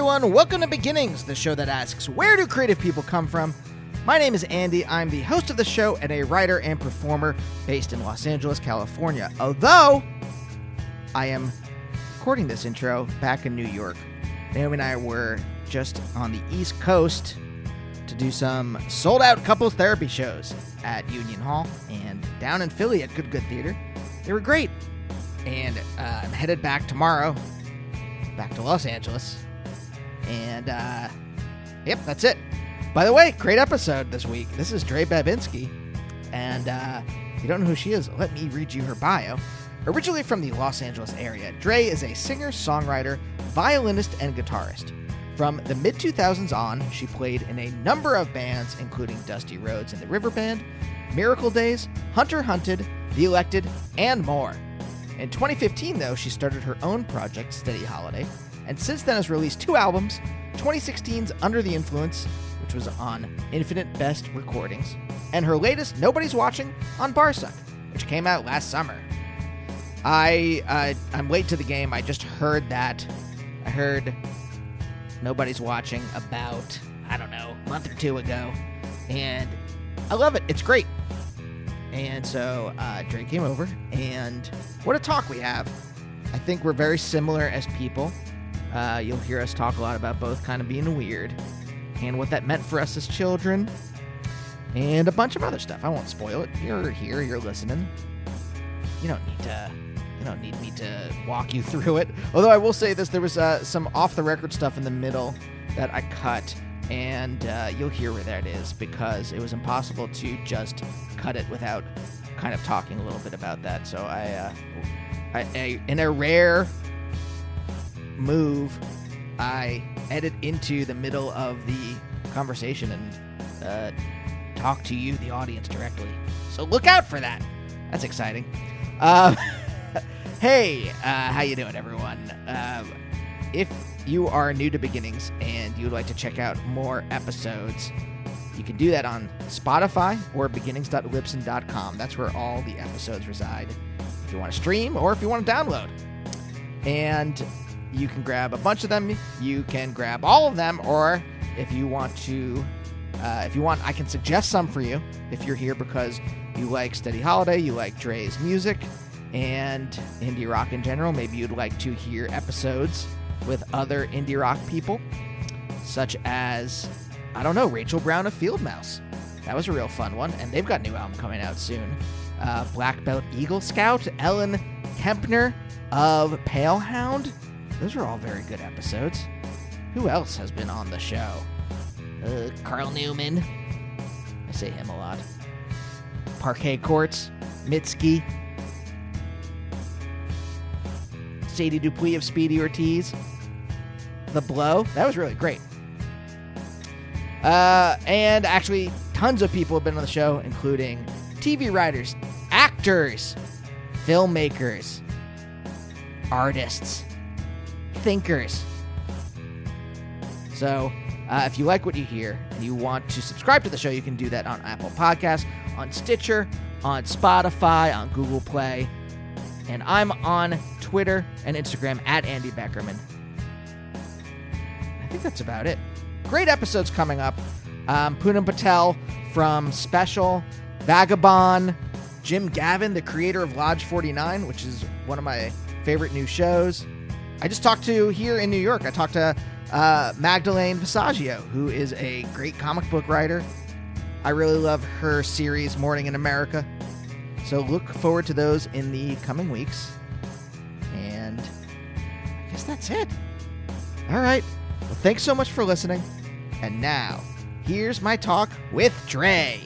everyone, welcome to Beginnings, the show that asks, where do creative people come from? My name is Andy, I'm the host of the show and a writer and performer based in Los Angeles, California. Although, I am recording this intro back in New York. Naomi and I were just on the East Coast to do some sold-out couples therapy shows at Union Hall and down in Philly at Good Theater. They were great. And I'm headed back tomorrow, back to Los Angeles. And, yep, that's it. By the way, great episode this week. This is Dre Babinski. And if you don't know who she is, let me read you her bio. Originally from the Los Angeles area, Dre is a singer, songwriter, violinist, and guitarist. From the mid-2000s on, she played in a number of bands, including Dusty Rhodes and the River Band, Miracle Days, Hunter Hunted, The Elected, and more. In 2015, though, she started her own project, Steady Holiday, and since then has released 2 albums, 2016's Under the Influence, which was on Infinite Best Recordings, and her latest, Nobody's Watching, on Barsuck, which came out last summer. I'm late to the game. I just heard that. I heard Nobody's Watching about, a month or 2 ago, and I love it. It's great. And so Dre came over, and what a talk we have. I think we're very similar as people. You'll hear us talk a lot about both kind of being weird and what that meant for us as children and a bunch of other stuff. I won't spoil it. You're here, you're listening. You don't need me to walk you through it. Although I will say this, there was some off-the-record stuff in the middle that I cut, and you'll hear where that is because it was impossible to just cut it without kind of talking a little bit about that. So I in a rare move, I edit into the middle of the conversation and talk to you, the audience, directly. So look out for that. That's exciting. Hey, how you doing, everyone? If you are new to Beginnings and you would like to check out more episodes, you can do that on Spotify or beginnings.libsyn.com. That's where all the episodes reside. If you want to stream or if you want to download. And you can grab a bunch of them. You can grab all of them, or if you want, I can suggest some for you if you're here because you like Steady Holiday, you like Dre's music, and indie rock in general. Maybe you'd like to hear episodes with other indie rock people, such as, Rachel Brown of Field Mouse. That was a real fun one, and they've got a new album coming out soon. Black Belt Eagle Scout, Ellen Kempner of Palehound. Those are all very good episodes. Who else has been on the show? Carl Newman. I say him a lot. Parquet Courts, Mitski. Sadie Dupuis of Speedy Ortiz. The Blow. That was really great. And actually, tons of people have been on the show, including TV writers, actors, filmmakers, artists, thinkers. So, if you like what you hear and you want to subscribe to the show, you can do that on Apple Podcasts, on Stitcher, on Spotify, on Google Play. And I'm on Twitter and Instagram at Andy Beckerman. I think that's about it. Great episodes coming up. Poonam Patel from Special, Vagabond, Jim Gavin, the creator of Lodge 49, which is one of my favorite new shows. I just talked to here in New York. I talked to Magdalene Visaggio, who is a great comic book writer. I really love her series, Morning in America. So look forward to those in the coming weeks. And I guess that's it. All right. Well, thanks so much for listening. And now, here's my talk with Dre.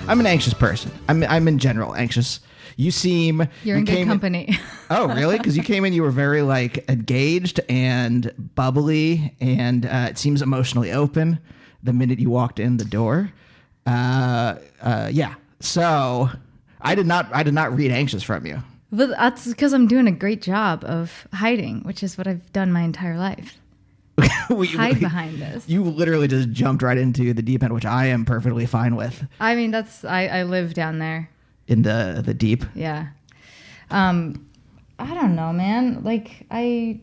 I'm an anxious person. I'm in general anxious. You're in good company. Oh, really? Because you came in, you were very engaged and bubbly, and it seems emotionally open the minute you walked in the door. Yeah. So I did not read anxious from you. But that's because I'm doing a great job of hiding, which is what I've done my entire life. hide behind this. You literally just jumped right into the deep end, which I am perfectly fine with. I mean, I live down there. In the deep? Yeah. I don't know, man. Like, I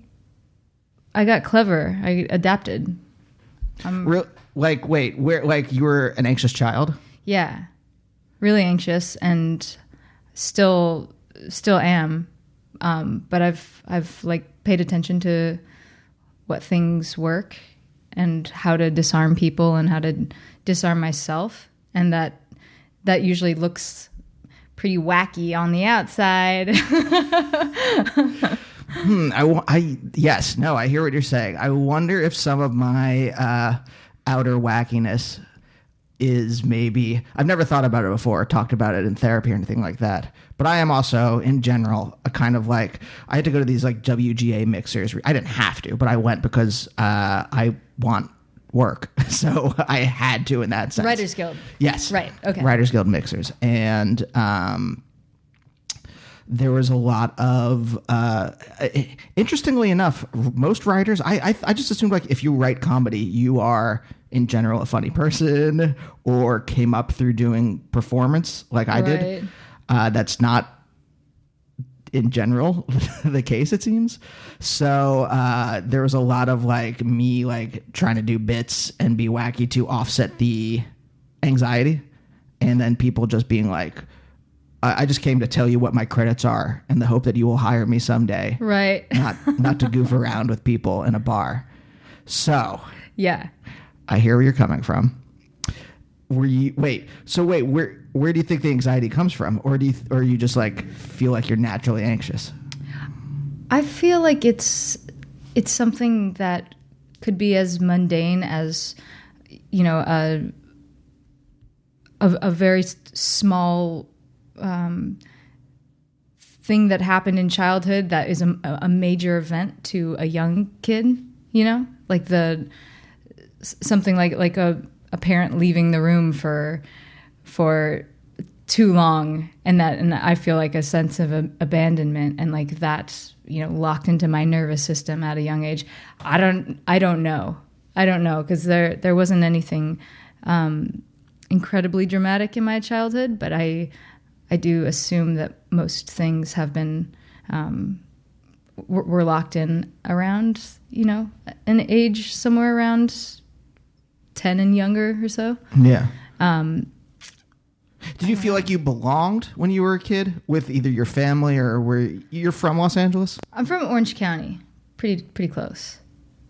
got clever. I adapted. Wait, you were an anxious child? Yeah. Really anxious and still am. But I've like paid attention to what things work and how to disarm people and how to disarm myself. And that usually looks pretty wacky on the outside. I hear what you're saying. I wonder if some of my outer wackiness is maybe, I've never thought about it before, talked about it in therapy or anything like that. But I am also, in general, a kind of like, I had to go to these like WGA mixers. I didn't have to, but I went because I want work. So I had to in that sense. Writers Guild. Yes. Right. Okay. Writers Guild mixers. And there was a lot of, interestingly enough, most writers, I just assumed like if you write comedy, you are in general a funny person or came up through doing performance like I did. That's not in general the case, it seems. So there was a lot of like me like trying to do bits and be wacky to offset the anxiety, and then people just being like, I just came to tell you what my credits are in the hope that you will hire me someday. Right. not to goof around with people in a bar. So yeah, I hear where you're coming from. Where do you think the anxiety comes from? Or or you just like feel like you're naturally anxious? I feel like it's something that could be as mundane as, you know, a very small thing that happened in childhood that is a major event to a young kid, you know, like something like a parent leaving the room for too long, and I feel like a sense of abandonment, and like that, you know, locked into my nervous system at a young age. I don't know because there wasn't anything incredibly dramatic in my childhood, but I do assume that most things have been were locked in around, you know, an age somewhere around 10 and younger or so. Yeah. Did you feel like you belonged when you were a kid with either your family or you're from Los Angeles? I'm from Orange County, pretty close.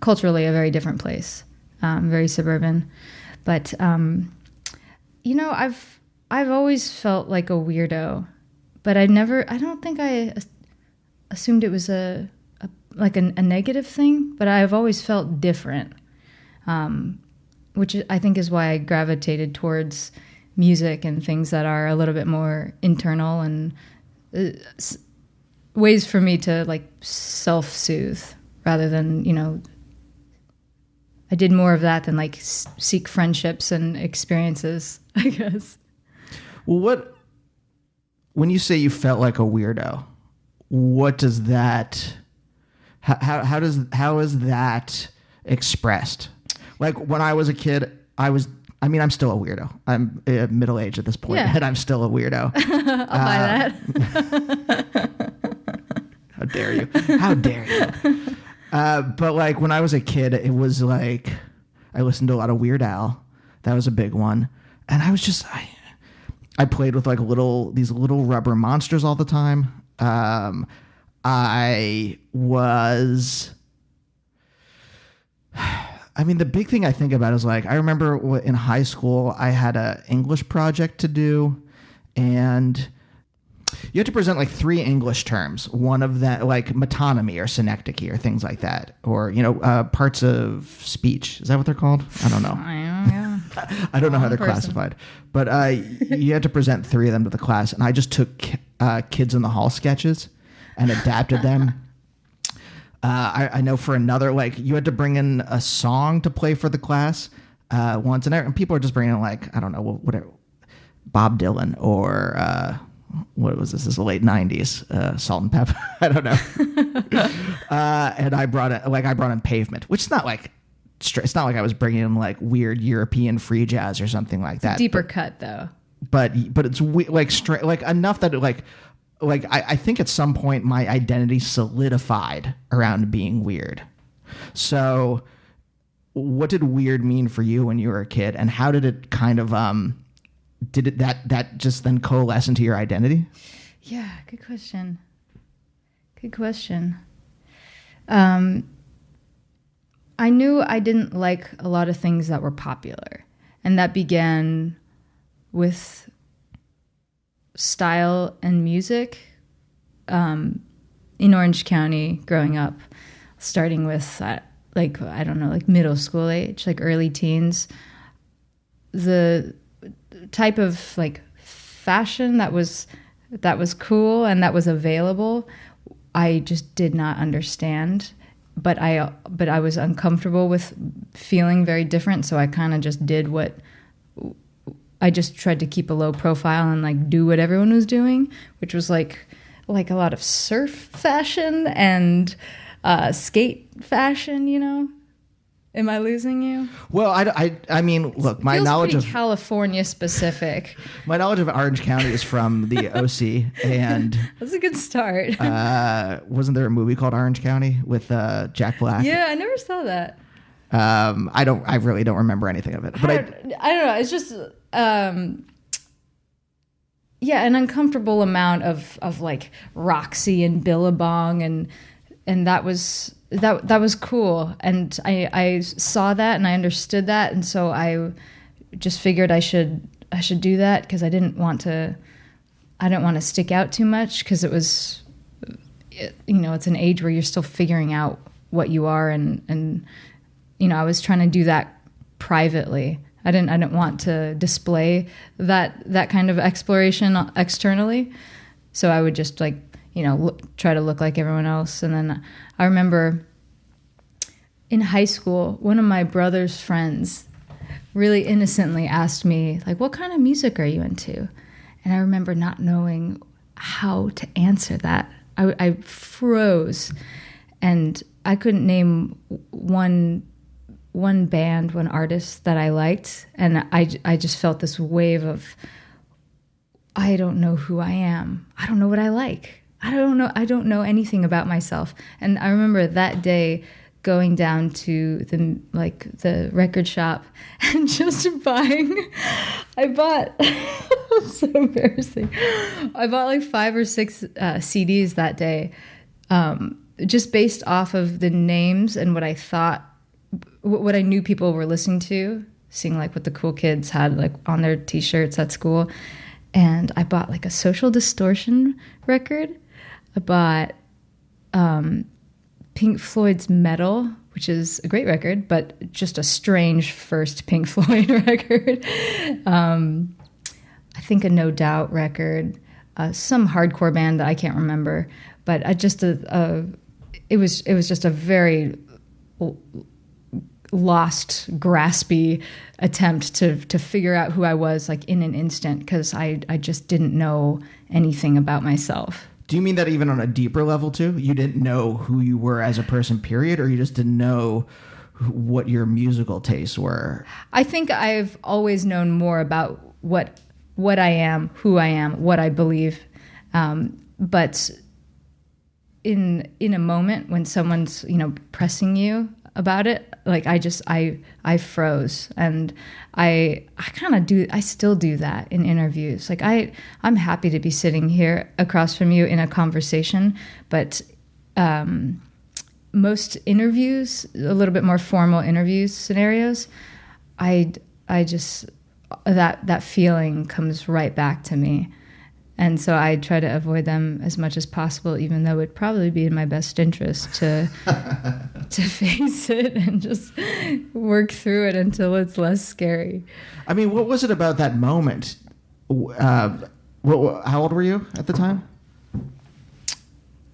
Culturally, a very different place, very suburban. But you know, I've always felt like a weirdo, but I don't think I assumed it was a negative thing. But I've always felt different, which I think is why I gravitated towards music and things that are a little bit more internal and ways for me to like self-soothe rather than, you know, I did more of that than like seek friendships and experiences, I guess. Well, when you say you felt like a weirdo, what does that, how is that expressed? Like when I was a kid, I'm still a weirdo. I'm middle-aged at this point, yeah. And I'm still a weirdo. I'll buy that. How dare you? How dare you? But like when I was a kid, it was like I listened to a lot of Weird Al. That was a big one. And I was just, I played with like these little rubber monsters all the time. The big thing I think about is like, I remember in high school, I had an English project to do, and you had to present like 3 English terms. One of that, like metonymy or synecdoche or things like that, or, you know, parts of speech. Is that what they're called? I don't know. I don't know how they're classified, but you had to present 3 of them to the class, and I just took Kids in the Hall sketches and adapted them. I know for another, like you had to bring in a song to play for the class once, and people are just bringing in like, I don't know, whatever, Bob Dylan or what was this? This is the late 90s, Salt and Pepper. I don't know. And I brought in Pavement, which is not like, it's not like I was bringing in like weird European free jazz or something like that. Deeper cut though. But it's like enough that I think at some point my identity solidified around being weird. So what did weird mean for you when you were a kid, and how did it kind of that just then coalesce into your identity? Yeah, good question. I knew I didn't like a lot of things that were popular, and that began with style and music in Orange County growing up, starting with like middle school age, like early teens. The type of like fashion that was cool and that was available, I just did not understand. But I was uncomfortable with feeling very different, so I kind of just did what I just tried to keep a low profile and like do what everyone was doing, which was like a lot of surf fashion and skate fashion, you know. Am I losing you? Well, I mean, look, my knowledge of California specific. My knowledge of Orange County is from the OC, and that's a good start. Wasn't there a movie called Orange County with Jack Black? Yeah, I never saw that. I really don't remember anything of it. But I don't know. It's just an uncomfortable amount of like Roxy and Billabong, and that was cool, and I saw that and I understood that, and so I just figured I should do that because I didn't want to stick out too much, because it was, you know, it's an age where you're still figuring out what you are, and you know, I was trying to do that privately. I didn't want to display that kind of exploration externally, so I would just like, you know, try to look like everyone else. And then I remember in high school, one of my brother's friends really innocently asked me, like, what kind of music are you into? And I remember not knowing how to answer that. I froze, and I couldn't name one band, one artist that I liked. And I just felt this wave of, I don't know who I am. I don't know what I like. I don't know anything about myself. And I remember that day going down to the record shop and just buying. I bought so embarrassing. I bought like 5 or 6 CDs that day, just based off of the names and what I thought, what I knew people were listening to, seeing like what the cool kids had like on their T-shirts at school. And I bought like a Social Distortion record. I bought Pink Floyd's Metal, which is a great record, but just a strange first Pink Floyd record. I think a No Doubt record, some hardcore band that I can't remember, but it was just a very lost, graspy attempt to figure out who I was like in an instant, because I just didn't know anything about myself. Do you mean that even on a deeper level too? You didn't know who you were as a person, period, or you just didn't know what your musical tastes were? I think I've always known more about what I am, who I am, what I believe. But in a moment when someone's, you know, pressing you about it, like I froze, and I still do that in interviews. Like I'm happy to be sitting here across from you in a conversation, but most interviews, a little bit more formal interviews scenarios, I just that feeling comes right back to me. And so I try to avoid them as much as possible, even though it'd probably be in my best interest to face it and just work through it until it's less scary. I mean, what was it about that moment? How old were you at the time?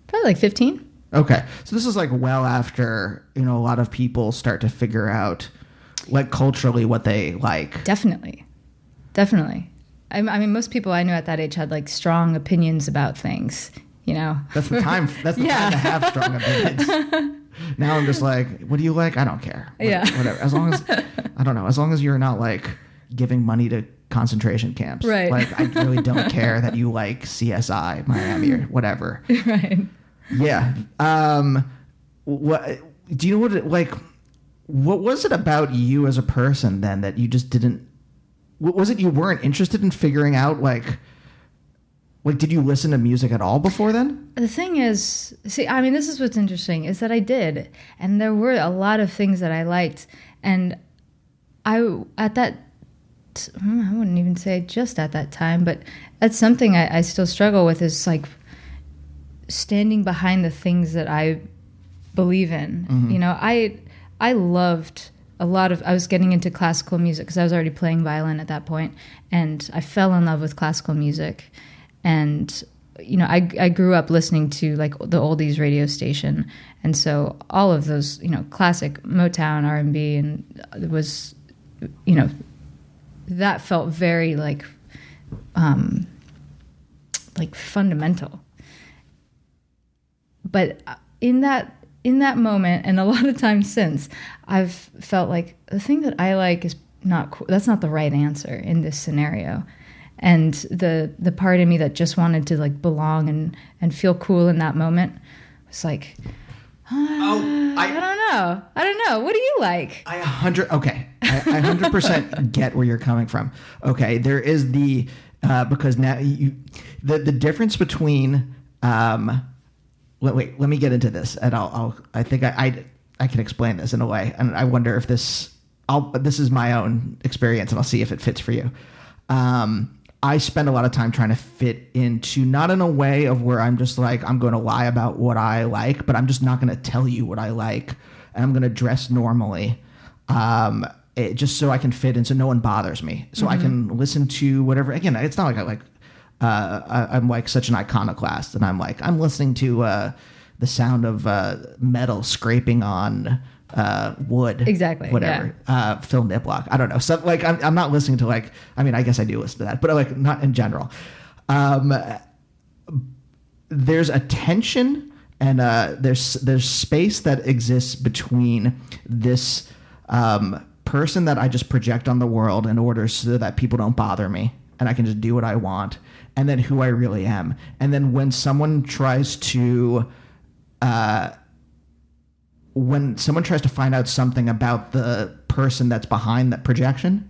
Probably like 15. Okay. So this is like well after, you know, a lot of people start to figure out like culturally what they like. Definitely. I mean, most people I knew at that age had like strong opinions about things, you know. That's the time. That's the time to have strong opinions. Now I'm just like, what do you like? I don't care. Whatever. As long as, I don't know, as long as you're not like giving money to concentration camps. Right. Like, I really don't care that you like CSI, Miami, or whatever. Right. Yeah. What do you know what was it about you as a person then that you just didn't, was it you weren't interested in figuring out like did you listen to music at all before then? The thing is, see, I mean, this is what's interesting is that I did, and there were a lot of things that I liked, and I wouldn't even say just at that time, but that's something I still struggle with, is like standing behind the things that I believe in. Mm-hmm. You know, I loved I was getting into classical music because I was already playing violin at that point, and I fell in love with classical music. And, you know, I grew up listening to like the oldies radio station. And so all of those, you know, classic Motown, R&B, and it was, you know, that felt very like fundamental. But in that moment, and a lot of times since, I've felt like the thing that I like is not cool. That's not the right answer in this scenario. And the part of me that just wanted to like belong and feel cool in that moment was like, I don't know. What do you like? I 100% get where you're coming from. Okay, there is the because now the difference between let me get into this, and I think I can explain this in a way, and I wonder if this is my own experience, and I'll see if it fits for you. I spend a lot of time trying to fit into, not in a way of where I'm just like, I'm going to lie about what I like, but I'm just not going to tell you what I like, and I'm going to dress normally, just so I can fit in, so no one bothers me, so I can listen to whatever. Again, it's not like I'm like such an iconoclast, and I'm listening to the sound of metal scraping on wood, exactly, whatever, Phil Niplock, I don't know, so like I'm not listening to like, I mean, I guess I do listen to that, but like not in general. There's a tension, and there's space that exists between this person that I just project on the world in order so that people don't bother me and I can just do what I want, and then who I really am. And then when someone tries to find out something about the person that's behind that projection,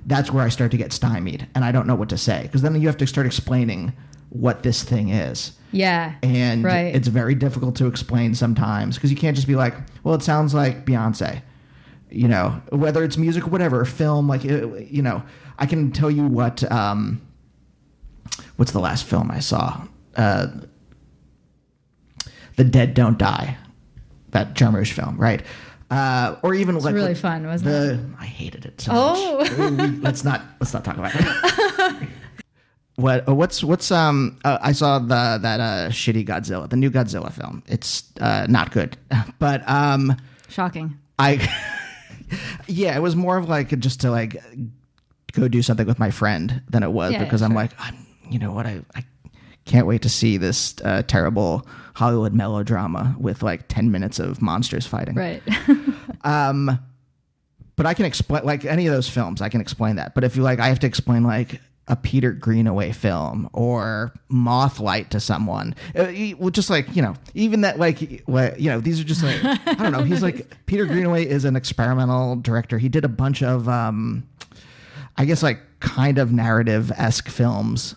that's where I start to get stymied, and I don't know what to say, because then you have to start explaining what this thing is. Yeah. And right. It's very difficult to explain sometimes, because you can't just be like, well, it sounds like Beyonce, you know, whether it's music or whatever, film, like, you know, I can tell you what, what's the last film I saw? The Dead Don't Die. That Jarmusch film, right? Or even it's like really fun, wasn't it? I hated it so much. Let's not talk about it. What's I saw that shitty Godzilla, the new Godzilla film. It's not good, but shocking. Yeah, it was more of like just to like go do something with my friend than it was, because I'm like, you know what, I can't wait to see this terrible Hollywood melodrama with like 10 minutes of monsters fighting. Right. But I can explain, like any of those films, I can explain that. But if you like, I have to explain like a Peter Greenaway film or Mothlight to someone. Well, just like, you know, even that, like, you know, these are just like, I don't know. He's like, Peter Greenaway is an experimental director. He did a bunch of, I guess, like kind of narrative-esque films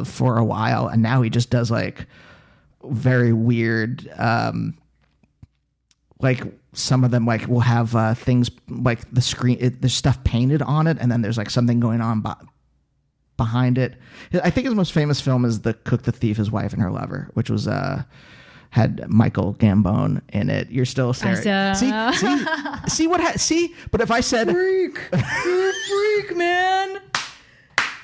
for a while, and now he just does like very weird, like some of them like will have things like the screen, there's stuff painted on it, and then there's like something going on behind it. I think his most famous film is The Cook, the Thief, His Wife, and Her Lover, which was had Michael Gambon in it. You're still staring. See. But if I said, freak, you're a freak, man.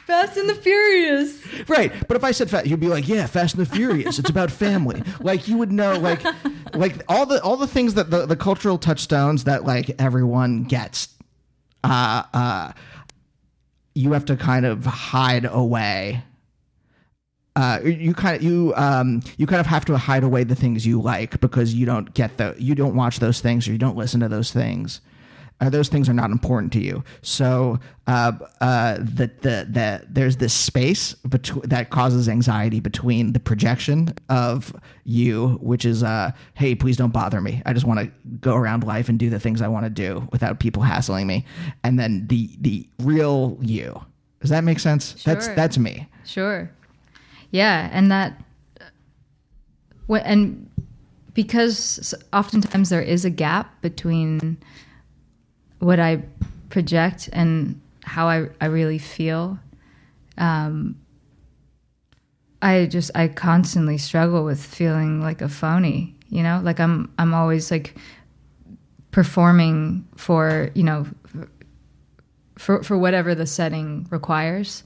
Fast and the Furious. Right. But if I said you'd be like, yeah, Fast and the Furious. It's about family. Like you would know, like all the things that the cultural touchstones that like everyone gets. you have to kind of hide away. You kind of have to hide away the things you like because you don't watch those things or you don't listen to those things. Those things are not important to you. So there's this space that causes anxiety between the projection of you, which is, hey, please don't bother me. I just want to go around life and do the things I want to do without people hassling me. And then the real you. Does that make sense? Sure. That's me. Sure. Yeah, and and because oftentimes there is a gap between what I project and how I really feel. I constantly struggle with feeling like a phony, like I'm always like performing for, for whatever the setting requires.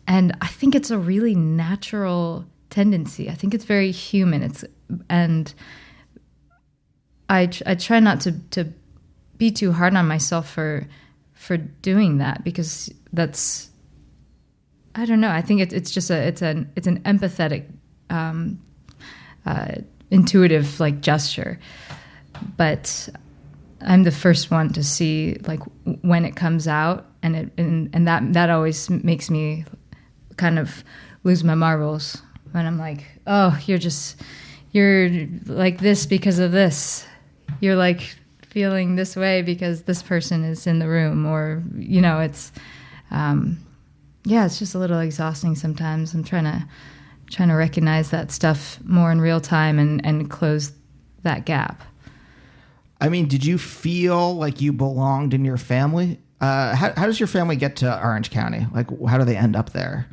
And I think it's a really natural tendency. I think it's very human. And I try not to be too hard on myself for doing that, because that's, I don't know. I think it's an empathetic, intuitive like gesture, but I'm the first one to see like when it comes out, and that always makes me kind of lose my marbles when I'm like, oh, you're like this because of this. You're like feeling this way because this person is in the room, or it's it's just a little exhausting sometimes. I'm trying to recognize that stuff more in real time and close that gap. I mean, did you feel like you belonged in your family? How does your family get to Orange County? Like, how do they end up there?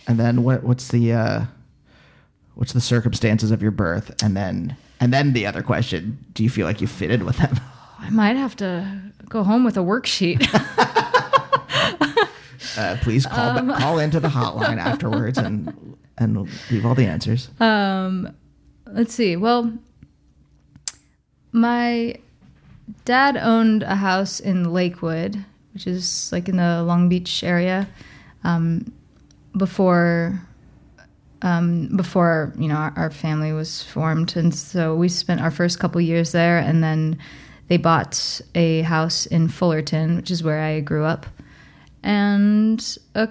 And then what's the circumstances of your birth? And then the other question: do you feel like you fitted with them? I might have to go home with a worksheet. Please call into the hotline afterwards and leave all the answers. Let's see. Well, my dad owned a house in Lakewood, which is like in the Long Beach area, before our family was formed. And so we spent our first couple years there, and then they bought a house in Fullerton, which is where I grew up. And I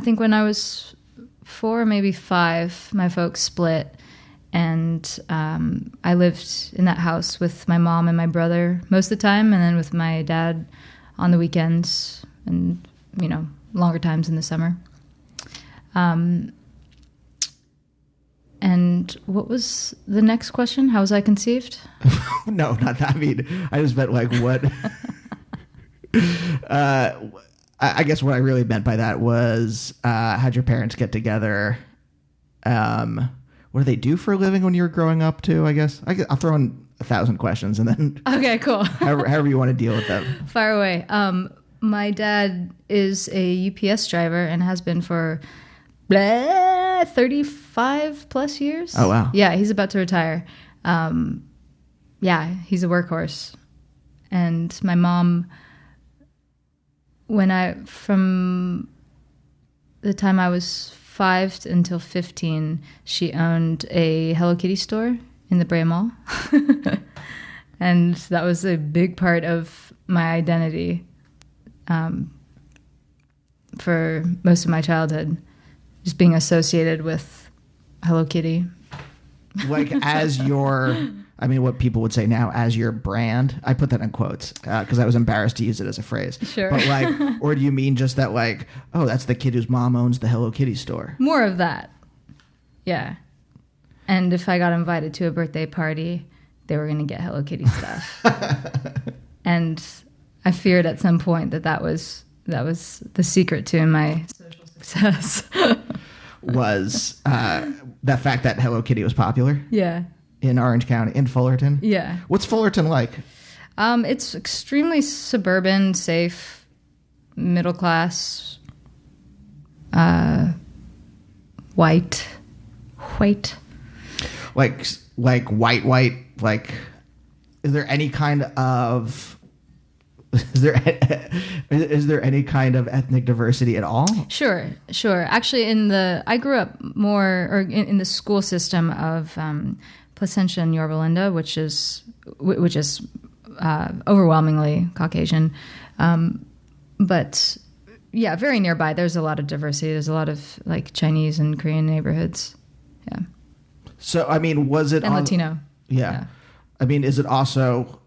think when I was 4, maybe 5, my folks split. And I lived in that house with my mom and my brother most of the time, and then with my dad on the weekends and, longer times in the summer. And what was the next question? How was I conceived? No, not that. I mean, I just meant like what... I guess what I really meant by that was, how'd your parents get together? What do they do for a living when you were growing up too? I guess I'll throw in 1,000 questions and then okay, cool. however you want to deal with them. Fire away. My dad is a UPS driver and has been for 35 plus years. Oh wow. Yeah, he's about to retire. He's a workhorse. And my mom, from the time I was 5 until 15, she owned a Hello Kitty store in the Brea Mall. And that was a big part of my identity for most of my childhood, just being associated with Hello Kitty. Like as your... I mean, what people would say now as your brand. I put that in quotes because I was embarrassed to use it as a phrase. Sure. But like, or do you mean just that like, oh, that's the kid whose mom owns the Hello Kitty store? More of that. Yeah. And if I got invited to a birthday party, they were going to get Hello Kitty stuff. And I feared at some point that was the secret to my social success. Was the fact that Hello Kitty was popular? Yeah. In Orange County, in Fullerton? Yeah. What's Fullerton like? It's extremely suburban, safe, middle class, white. Like white, like, is there any kind of is there any kind of ethnic diversity at all? Sure. Actually, I grew up more or in the school system of Placentia and Yorba Linda, which is overwhelmingly Caucasian, but yeah, very nearby. There's a lot of diversity. There's a lot of like Chinese and Korean neighborhoods. Yeah. So I mean, was it Latino? Yeah. I mean, is it also?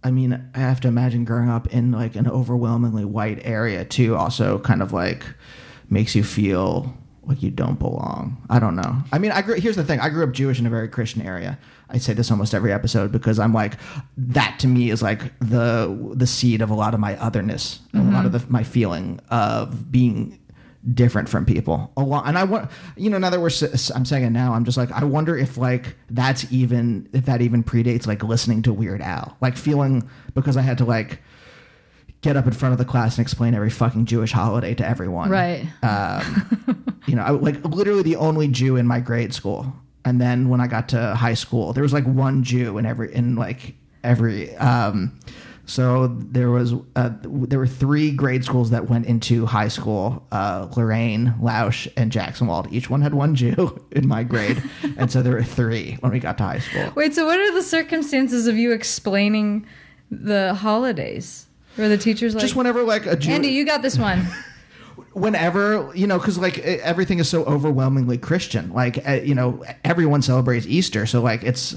I mean, I have to imagine growing up in like an overwhelmingly white area too also kind of like makes you feel like you don't belong. I don't know. I mean, here's the thing. I grew up Jewish in a very Christian area. I say this almost every episode because I'm like, that to me is like the seed of a lot of my otherness, and a lot of my feeling of being different from people. And I want, now that I'm saying it now, I'm just like, I wonder if like if that even predates like listening to Weird Al, like feeling, because I had to like get up in front of the class and explain every fucking Jewish holiday to everyone. Right. I like literally the only Jew in my grade school. And then when I got to high school, there was like one Jew in every so there were 3 grade schools that went into high school, Lorraine, Lausch, and Jackson Wald. Each one had one Jew in my grade. And so there were 3 when we got to high school. Wait, so what are the circumstances of you explaining the holidays? Were the teachers like... Just whenever like a Jew... Andy, you got this one. Whenever, because like everything is so overwhelmingly Christian. Like, everyone celebrates Easter. So like it's...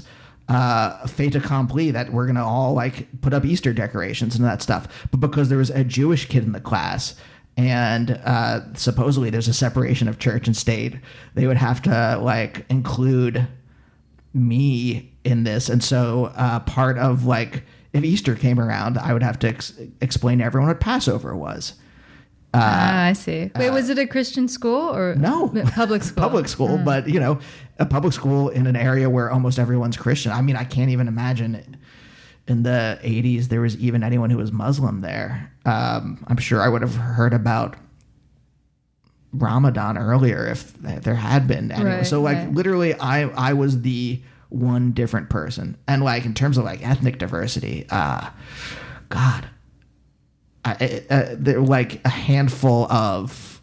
fait accompli that we're gonna all like put up Easter decorations and that stuff, but because there was a Jewish kid in the class and supposedly there's a separation of church and state, they would have to like include me in this. And so part of like if Easter came around, I would have to explain to everyone what Passover was. I see. Wait, was it a Christian school or no public school? Public school, but a public school in an area where almost everyone's Christian. I mean, I can't even imagine in the 80s there was even anyone who was Muslim there. I'm sure I would have heard about Ramadan earlier if there had been anyone. Right, so like right. Literally, I was the one different person, and like in terms of like ethnic diversity, God. They're like a handful of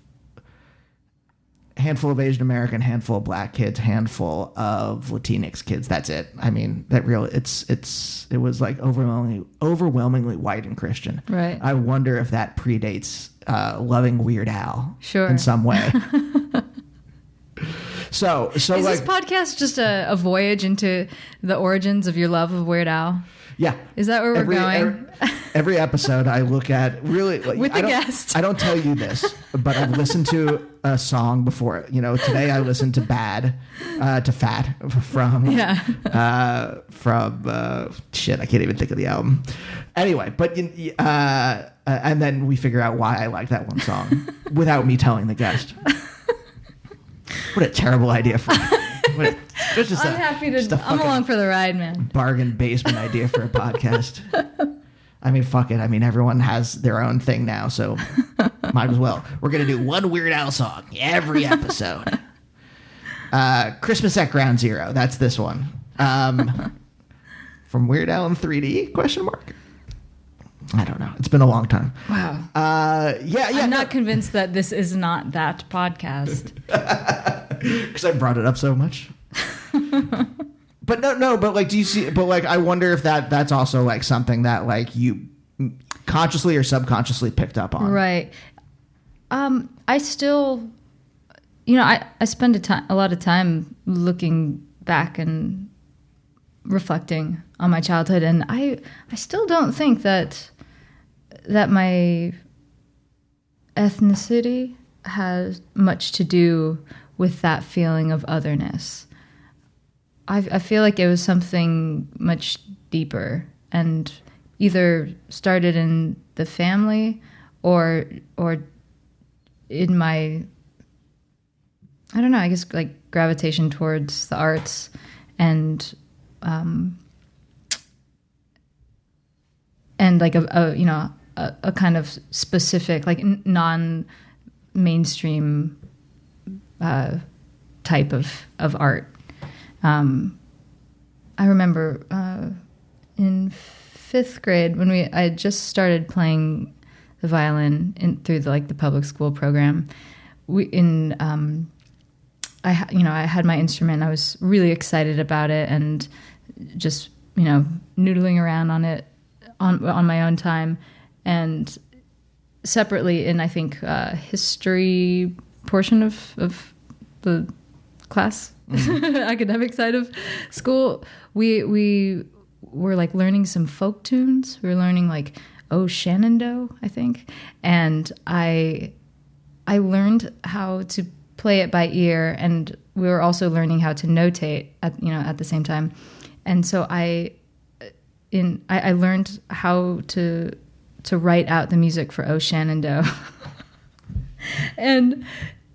Asian American, handful of black kids, handful of Latinx kids. That's it. I mean, it was like overwhelmingly white and Christian. Right. I wonder if that predates loving Weird Al. Sure. In some way. So is like, this podcast just a voyage into the origins of your love of Weird Al? Yeah. Is that where we're going? Every episode I look at really like, with the guest. I don't tell you this, but I've listened to a song before. Today I listened to Bad, to Fat from shit. I can't even think of the album. Anyway, but and then we figure out why I like that one song without me telling the guest. What a terrible idea for me. I'm happy to. I'm along for the ride, man. Bargain basement idea for a podcast. I mean, fuck it. I mean, everyone has their own thing now, so might as well. We're gonna do one Weird Al song every episode. Christmas at Ground Zero. That's this one. From Weird Al in 3D? Question mark. I don't know. It's been a long time. Wow. I'm not convinced that this is not that podcast. Because I brought it up so much. But no. But like, do you see? But like, I wonder if that's also like something that like you consciously or subconsciously picked up on. Right. I still, I spend a lot of time looking back and reflecting on my childhood, and I still don't think that my ethnicity has much to do with that feeling of otherness. I feel like it was something much deeper and either started in the family or in my, I don't know, I guess like gravitation towards the arts and like a kind of specific, like non-mainstream type of art. I remember in fifth grade when I had just started playing the violin through the public school program. I had my instrument. I was really excited about it and just noodling around on it on my own time. And separately in, I think, history portion of the class, academic side of school, we were learning some folk tunes. We were learning "Oh Shenandoah," I think, and I learned how to play it by ear, and we were also learning how to notate at the same time. And so I learned how to write out the music for "Oh Shenandoah," and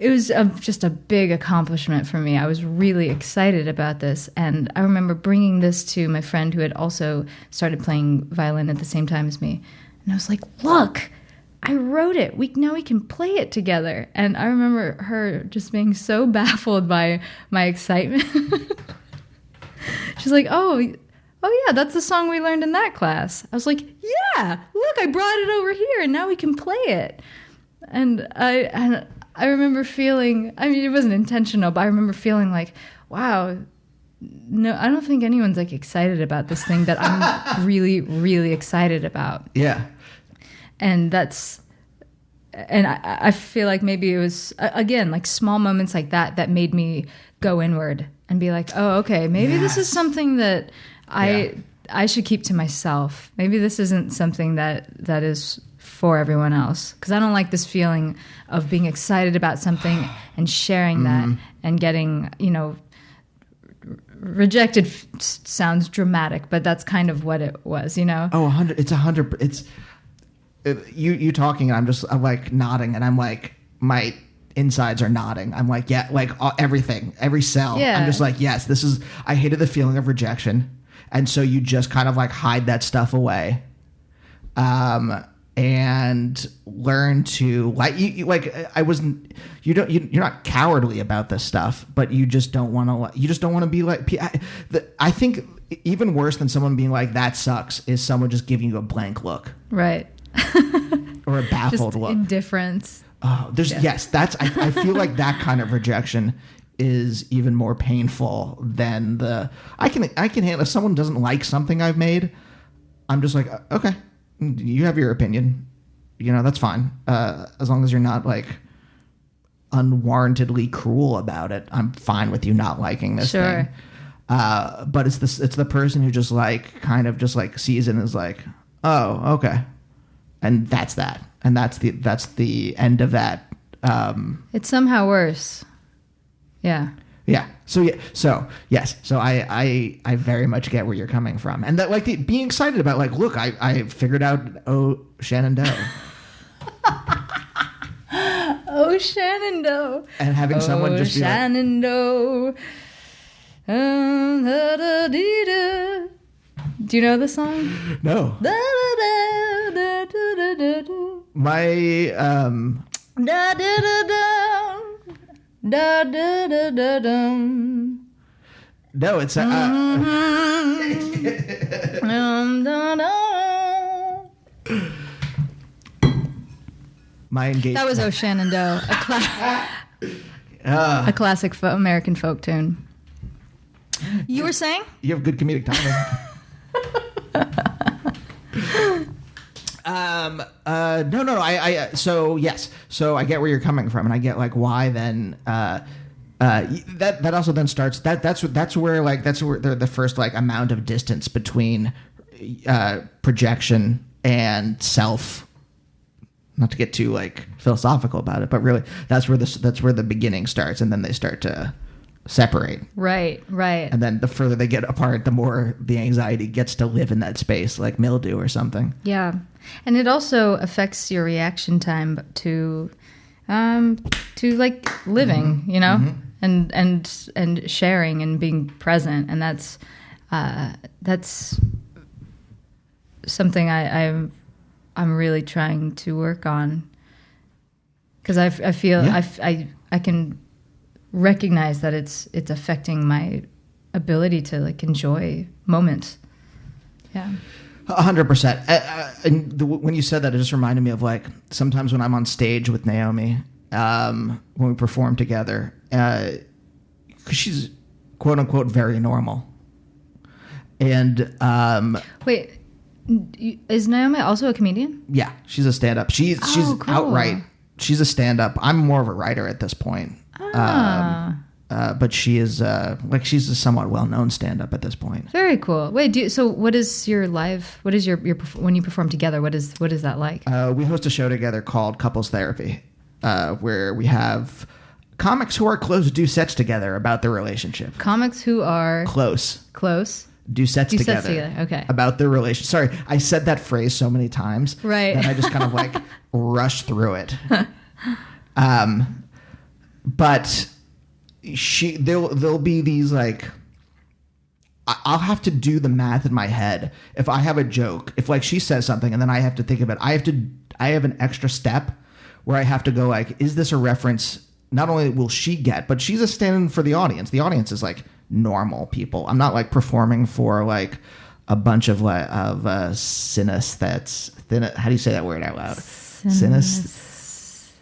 it was just a big accomplishment for me. I was really excited about this, and I remember bringing this to my friend who had also started playing violin at the same time as me, and I was like, "Look, I wrote it. Now we can play it together." And I remember her just being so baffled by my excitement. She's like, "Oh yeah, that's the song we learned in that class." I was like, "Yeah, look, I brought it over here, and now we can play it." And I remember feeling, I mean, it wasn't intentional, but I remember feeling like, wow, no, I don't think anyone's excited about this thing that I'm really, really excited about. Yeah. And I feel like maybe it was, again, small moments like that made me go inward and be like, oh, okay, maybe this is something that I should keep to myself. Maybe this isn't something that is for everyone else, because I don't like this feeling of being excited about something and sharing that and getting, rejected. Sounds dramatic, but that's kind of what it was, Oh, 100. It's 100. It's you talking, and I'm nodding, and I'm my insides are nodding. I'm yeah, everything, every cell. Yeah. I'm just yes, this is. I hated the feeling of rejection, and so you just kind of hide that stuff away. And learn to you're not cowardly about this stuff, but you just don't want to be I think even worse than someone being that sucks is someone just giving you a blank look, right? Or a baffled just look, indifference. Oh, yes, that's I feel like that kind of rejection is even more painful than I can handle if someone doesn't like something I've made. I'm just okay, you have your opinion, that's fine. As long as you're not unwarrantedly cruel about it, I'm fine with you not liking this thing. But it's the person who just kind of just sees it and is oh, okay. And that's that. And that's the end of that. It's somehow worse. Yeah. Yeah. So yes. So I very much get where you're coming from, and that being excited about look, I figured out Oh Shenandoah. Oh Shenandoah. And having someone just be Shenandoah. Do you know the song? No. My No, it's my engagement. That was Oh Shenandoah, a classic American folk tune. You were saying? You have good comedic timing. No. So yes. So I get where you're coming from, and I get why then. That also then starts. That's where the first amount of distance between projection and self. Not to get too philosophical about it, but really that's where the beginning starts, and then they start to separate. Right. And then the further they get apart, the more the anxiety gets to live in that space, like mildew or something. Yeah, and it also affects your reaction time to living, and sharing and being present, and that's something I'm really trying to work on, because I feel I can recognize that it's affecting my ability to enjoy moments. Yeah. 100%. When you said that, it just reminded me of like sometimes when I'm on stage with Naomi, when we perform together, because she's quote unquote very normal. And wait, is Naomi also a comedian? Yeah, she's a stand-up. She's cool. outright. She's a stand-up. I'm more of a writer at this point. But she is she's a somewhat well-known stand-up at this point. Very cool. Wait, so what is your when you perform together? What is that like? We host a show together called Couples Therapy, where we have comics who are close do sets together about their relationship. Comics who are close do sets together. Okay. About their relationship. Sorry, I said that phrase so many times that I just kind of like rushed through it. But there'll be these like, I'll have to do the math in my head if I have a joke. If like she says something and then I have to think of it, I have an extra step where I have to go like, is this a reference? Not only will she get, but she's a stand-in for the audience. The audience is like normal people. I'm not like performing for like a bunch of synesthetes. How do you say that word out loud?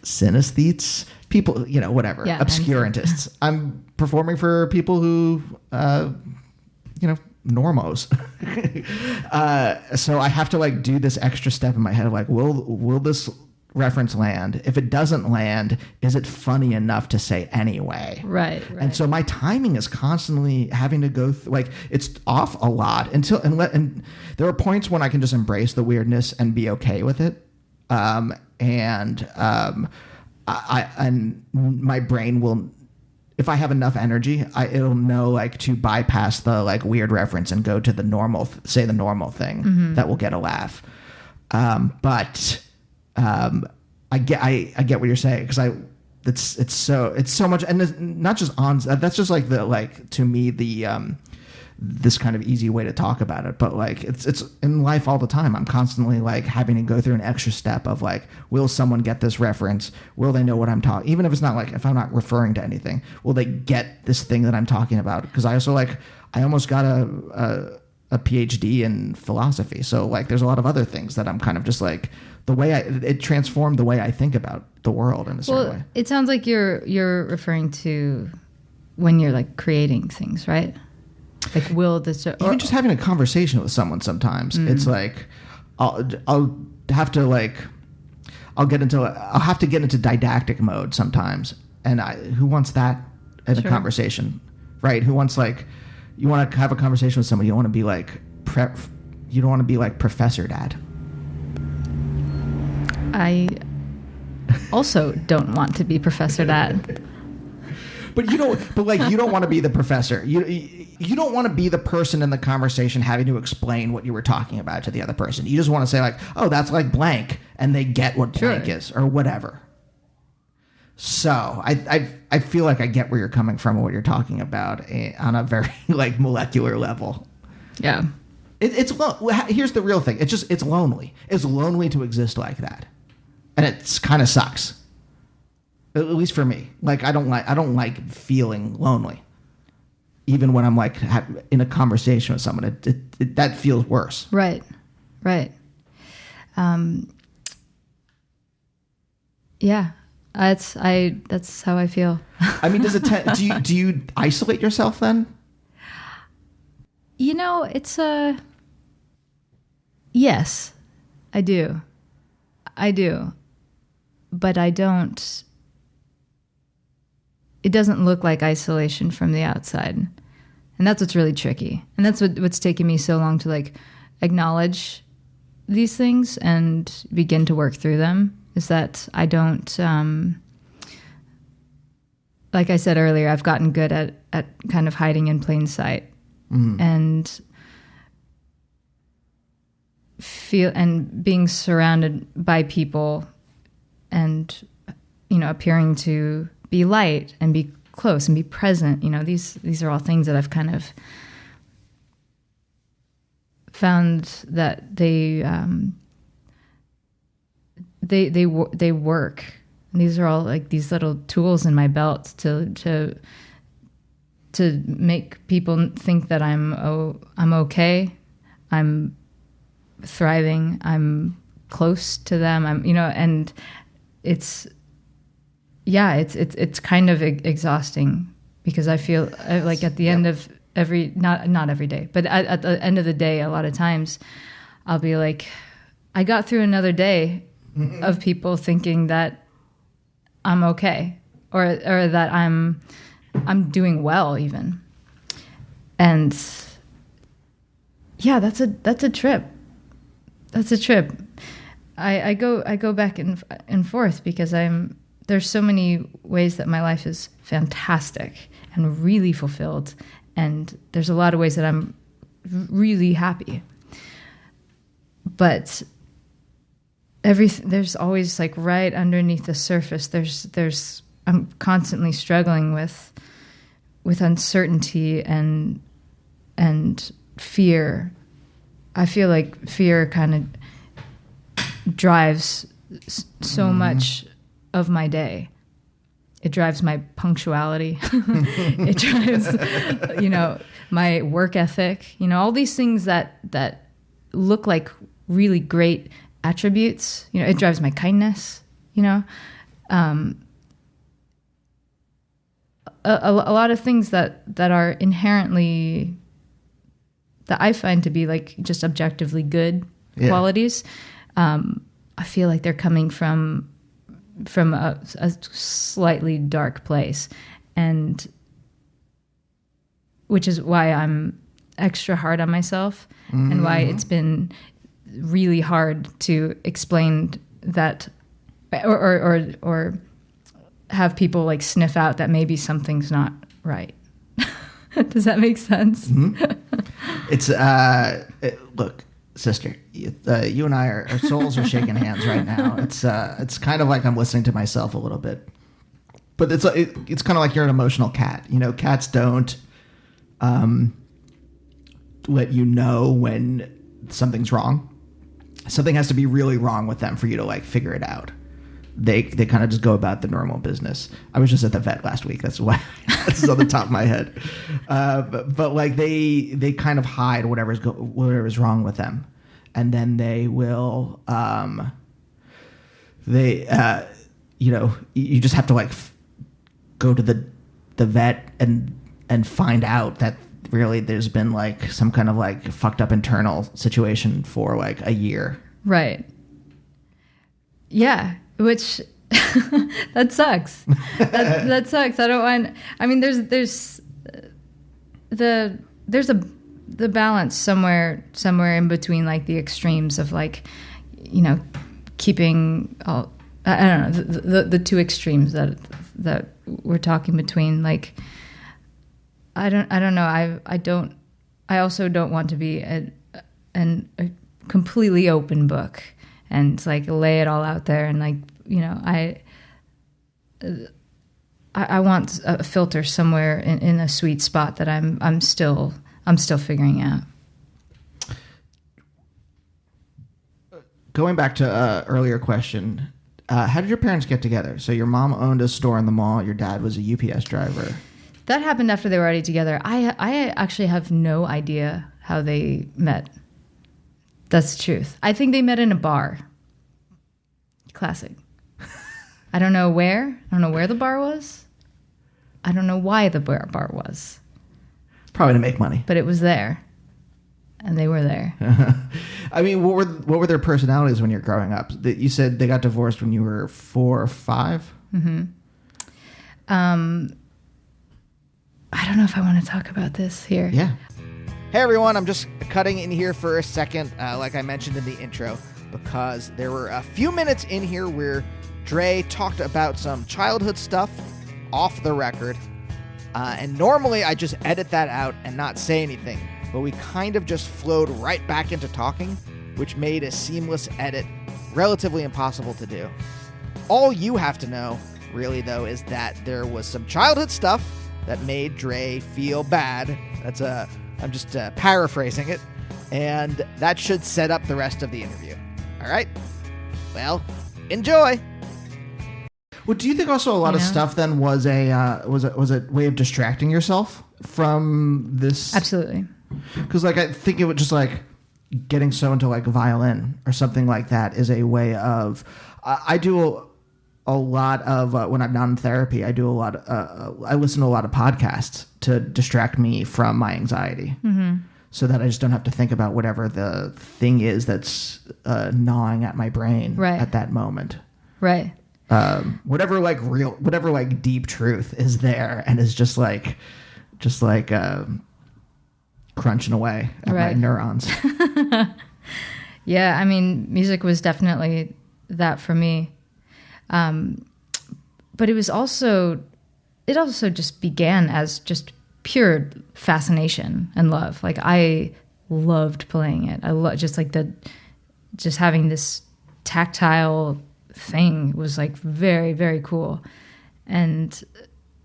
Synesthetes? People, whatever. Yeah, obscurantists. I'm performing for people who, normos. So I have to like do this extra step in my head of like, will this reference land? If it doesn't land, is it funny enough to say anyway? Right. And so my timing is constantly having to go like it's off a lot and there are points when I can just embrace the weirdness and be okay with it. And my brain will, if I have enough energy, it'll know like to bypass the like weird reference and go to the normal, say the normal thing that will get a laugh. But I get what you're saying because it's so much, and it's not just on. That's just like to me this kind of easy way to talk about it, but like it's in life all the time. I'm constantly like having to go through an extra step of like, will someone get this reference? Will they know what I'm talking? Even if it's not like, if I'm not referring to anything, will they get this thing that I'm talking about? Because I also I almost got a PhD in philosophy, so like there's a lot of other things that I'm kind of just like the way it transformed the way I think about the world in a certain way. It sounds like you're referring to when you're like creating things, right? Like, will this even just having a conversation with someone sometimes it's like I'll have to get into didactic mode sometimes, and who wants that in a conversation, right? Who wants like, you want to have a conversation with someone, you don't want to be like you don't want to be like Professor Dad. I also don't want to be Professor Dad. But you don't want to be the professor. You don't want to be the person in the conversation having to explain what you were talking about to the other person. You just want to say like, oh, that's like blank, and they get what blank is or whatever. So I feel like I get where you're coming from and what you're talking about on a very like molecular level. Yeah. Here's the real thing. It's lonely. It's lonely to exist like that, and it's kind of sucks. At least for me, like I don't like feeling lonely, even when I'm like in a conversation with someone. It that feels worse. Right. Yeah, that's how I feel. I mean, does it? Do you isolate yourself then? It's yes, I do, but I don't. It doesn't look like isolation from the outside. And that's what's really tricky. And that's what's taken me so long to like acknowledge these things and begin to work through them, is that I don't, like I said earlier, I've gotten good at kind of hiding in plain sight and being surrounded by people and, appearing to be light and be close and be present. These are all things that I've kind of found that they work. And these are all like these little tools in my belt to make people think that I'm okay, I'm thriving. I'm close to them. And it's kind of exhausting because I feel like at the end of not every day, but at the end of the day, a lot of times I'll be like, I got through another day of people thinking that I'm okay or that I'm doing well even. And yeah, that's a trip. That's a trip. I go back and forth because there's so many ways that my life is fantastic and really fulfilled, and there's a lot of ways that I'm really happy. But there's always like right underneath the surface. I'm constantly struggling with uncertainty and fear. I feel like fear kind of drives so much of my day. It drives my punctuality. It drives, my work ethic. All these things that look like really great attributes. It drives my kindness. A lot of things that are inherently that I find to be like just objectively good qualities. I feel like they're coming from a slightly dark place, and which is why I'm extra hard on myself, and why it's been really hard to explain that, or have people like sniff out that maybe something's not right. Does that make sense? It's look, sister, you and I our souls are shaking hands right now. It's kind of like I'm listening to myself a little bit, but it's kind of like you're an emotional cat. Cats don't let you know when something's wrong. Something has to be really wrong with them for you to like figure it out. They kind of just go about the normal business. I was just at the vet last week. That's why this is on the top of my head. But like they kind of hide whatever's wrong with them, and then they will you just have to like go to the vet and find out that really there's been like some kind of like fucked up internal situation for like a year. Right. Yeah. Which that sucks. That sucks. I don't want. I mean, there's the balance somewhere in between, like the extremes of like, keeping all. I don't know the two extremes that we're talking between. Like, I don't know. I also don't want to be a completely open book and like lay it all out there and like, I want a filter somewhere in a sweet spot that I'm still figuring out. Going back to earlier question, how did your parents get together? So your mom owned a store in the mall. Your dad was a UPS driver. That happened after they were already together. I actually have no idea how they met. That's the truth. I think they met in a bar. Classic. I don't know where. I don't know where the bar was. I don't know why the bar was. Probably to make money. But it was there. And they were there. I mean, what were their personalities when you're growing up? You said they got divorced when you were 4 or 5? Mm-hmm. I don't know if I want to talk about this here. Yeah. Hey, everyone. I'm just cutting in here for a second, like I mentioned in the intro, because there were a few minutes in here where Dre talked about some childhood stuff off the record. And normally I just edit that out and not say anything, but we kind of just flowed right back into talking, which made a seamless edit relatively impossible to do. All you have to know, really, though, is that there was some childhood stuff that made Dre feel bad. I'm just paraphrasing it, and that should set up the rest of the interview. All right? Well, enjoy. Well, do you think also a lot of stuff then was a way of distracting yourself from this? Absolutely. Because like I think it would just like getting so into like violin or something like that is a way of, I do a lot of, when I'm not in therapy, I do a lot of, I listen to a lot of podcasts to distract me from my anxiety. Mm-hmm. So that I just don't have to think about whatever the thing is that's gnawing at my brain at that moment. Right. Whatever like deep truth is there and is just like crunching away at my neurons. Yeah, I mean, music was definitely that for me. But it also just began as just pure fascination and love. Like I loved playing it. I just having this tactile thing was like very, very cool. And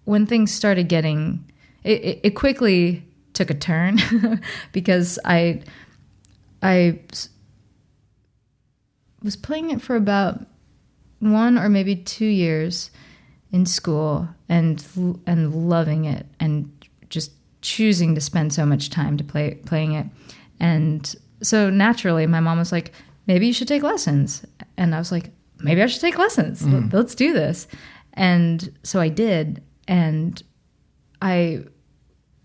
when things started getting, it quickly took a turn because I was playing it for about 1 or maybe 2 years in school and loving it and just choosing to spend so much time to playing it. And so naturally my mom was like, maybe you should take lessons. And I was like, maybe I should take lessons. Let's do this. And so I did. And I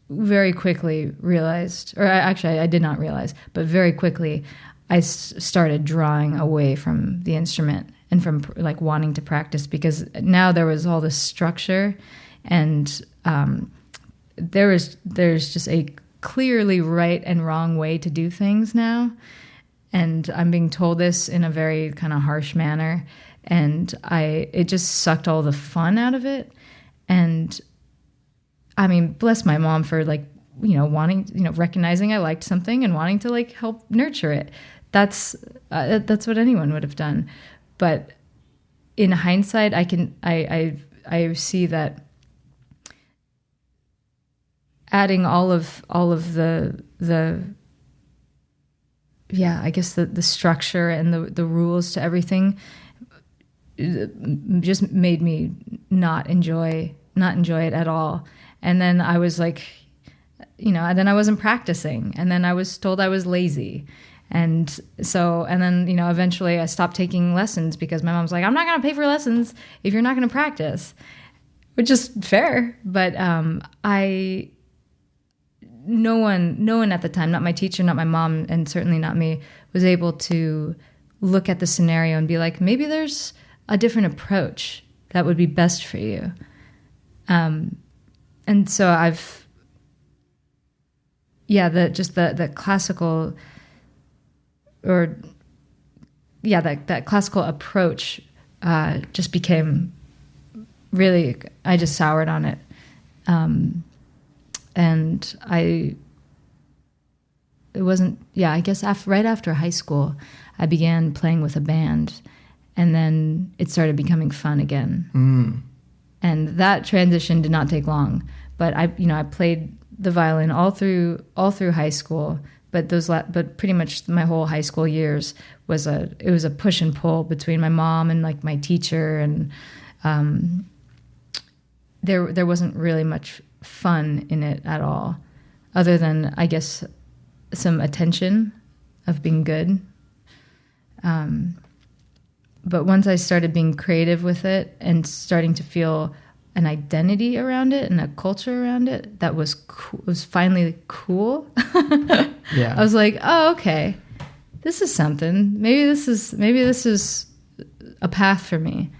very quickly realized, or actually I did not realize, but very quickly I started drawing away from the instrument and from like wanting to practice, because now there was all this structure and there's just a clearly right and wrong way to do things now. And I'm being told this in a very kind of harsh manner. And it just sucked all the fun out of it. And I mean, bless my mom for like, wanting, recognizing I liked something and wanting to like help nurture it. That's what anyone would have done. But in hindsight, I see that adding all of the I guess the structure and the rules to everything just made me not enjoy it at all. And then I was like, then I wasn't practicing, and then I was told I was lazy. And then, eventually I stopped taking lessons because my mom's like, I'm not going to pay for lessons if you're not going to practice, which is fair. But no one at the time, not my teacher, not my mom, and certainly not me, was able to look at the scenario and be like, maybe there's a different approach that would be best for you. And so the classical, that classical approach just became really, I just soured on it. And I guess right after high school, I began playing with a band, and then it started becoming fun again. And that transition did not take long, but I played the violin all through high school. But pretty much my whole high school years was a push and pull between my mom and like my teacher, and there wasn't really much fun in it at all, other than I guess some attention of being good. But once I started being creative with it and starting to feel an identity around it and a culture around it that was finally cool. Yeah. I was like, oh, okay, this is something. Maybe this is a path for me.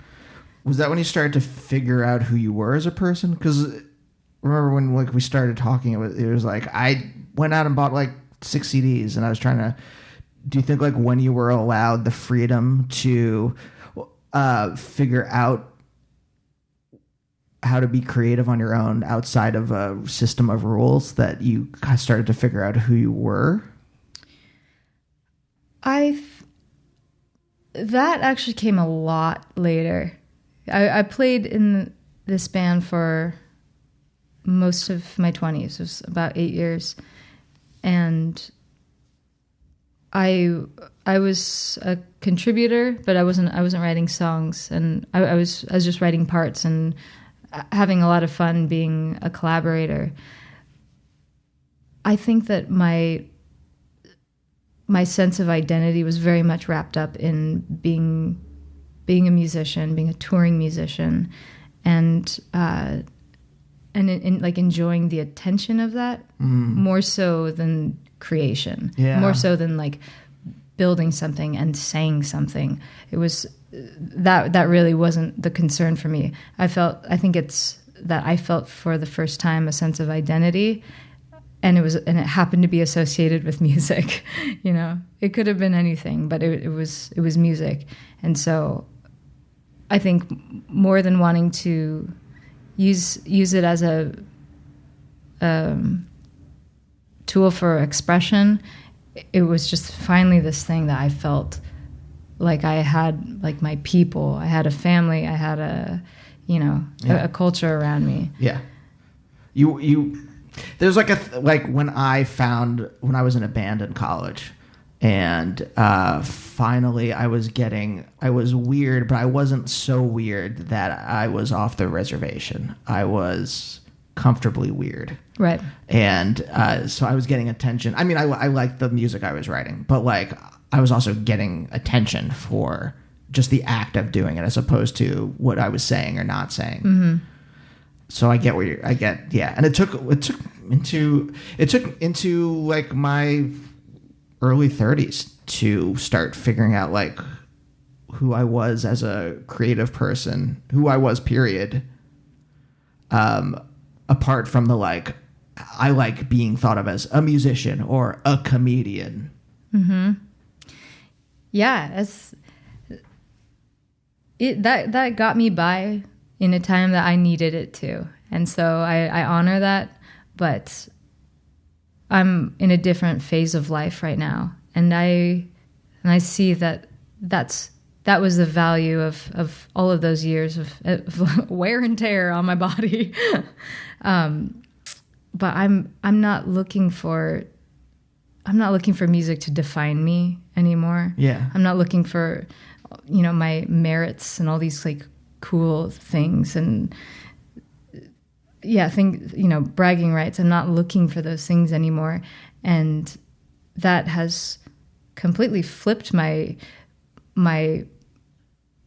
Was that when you started to figure out who you were as a person? Because remember when like we started talking, it was like I went out and bought like 6 CDs, and I was trying to. Do you think like when you were allowed the freedom to figure out how to be creative on your own outside of a system of rules, that you started to figure out who you were? That actually came a lot later. I played in this band for most of my 20s. It was about 8 years. And I was a contributor, but I wasn't writing songs, and I was just writing parts and having a lot of fun being a collaborator. I think that my sense of identity was very much wrapped up in being a musician, being a touring musician, and in like enjoying the attention of that more so than creation, more so than like building something and saying something. It was that really wasn't the concern for me. I think it's that I felt for the first time a sense of identity, and it happened to be associated with music. You know, it could have been anything, but it was music. And so I think more than wanting to use it as a tool for expression, it was just finally this thing that I felt like I had, like my people, I had a family, I had a culture around me. Yeah. There's like when I was in a band in college, and finally I was weird, but I wasn't so weird that I was off the reservation. I was comfortably weird. Right. And so I was getting attention. I mean, I liked the music I was writing, but like I was also getting attention for just the act of doing it as opposed to what I was saying or not saying. Mm-hmm. So I get and it took into like my early 30s to start figuring out like who I was as a creative person, who I was, period. Apart from the like, I like being thought of as a musician or a comedian. Mm-hmm. Yeah, that got me by in a time that I needed it to. And so I honor that, but I'm in a different phase of life right now. And I see that was the value of all of those years of wear and tear on my body. But I'm not looking for music to define me anymore. Yeah. I'm not looking for, my merits and all these like cool things and bragging rights. I'm not looking for those things anymore. And that has completely flipped my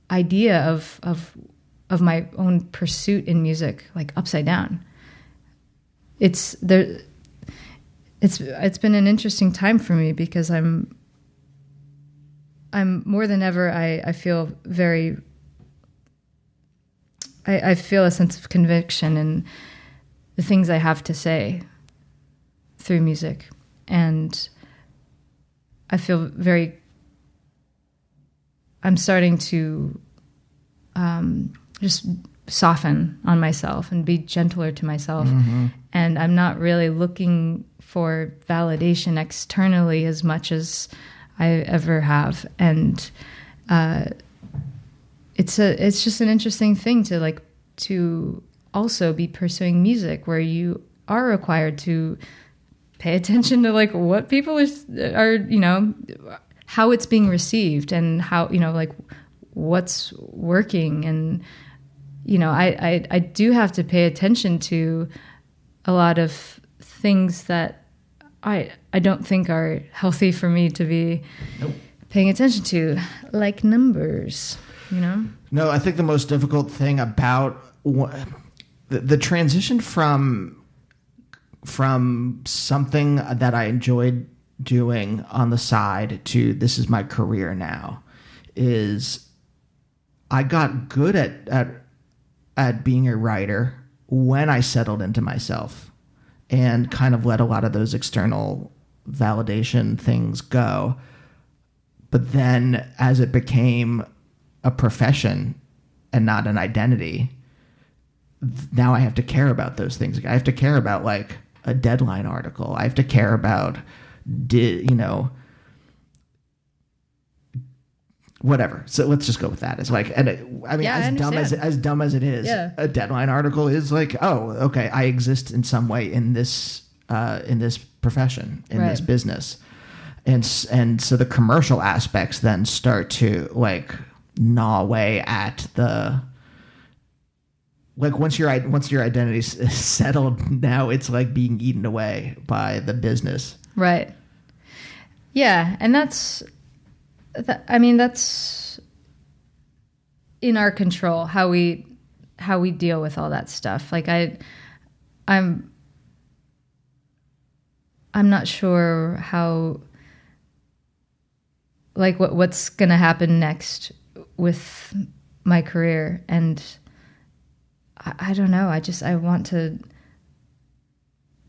idea of my own pursuit in music, like upside down. It's been an interesting time for me because I'm more than ever, I feel very, I feel a sense of conviction in the things I have to say through music. And I feel I'm starting to just soften on myself and be gentler to myself. Mm-hmm. And I'm not really looking for validation externally as much as I ever have. And it's just an interesting thing to also be pursuing music where you are required to pay attention to like what people are how it's being received and how, like what's working. And, I do have to pay attention to a lot of things that I don't think are healthy for me to be paying attention to, like numbers, No, I think the most difficult thing about the transition from something that I enjoyed doing on the side to this is my career now is I got good at being a writer when I settled into myself and kind of let a lot of those external validation things go. But then as it became a profession and not an identity, now I have to care about those things. I have to care about like a Deadline article. I have to care about, whatever. So let's just go with that. It's like, and as dumb as it is, a Deadline article is like, oh, okay, I exist in some way in this profession, in this business. And so the commercial aspects then start to like gnaw away at the, like once your identity is settled, now it's like being eaten away by the business. Right. Yeah, and that's in our control how we deal with all that stuff. Like I'm not sure how, like what's going to happen next with my career, and I don't know. I want to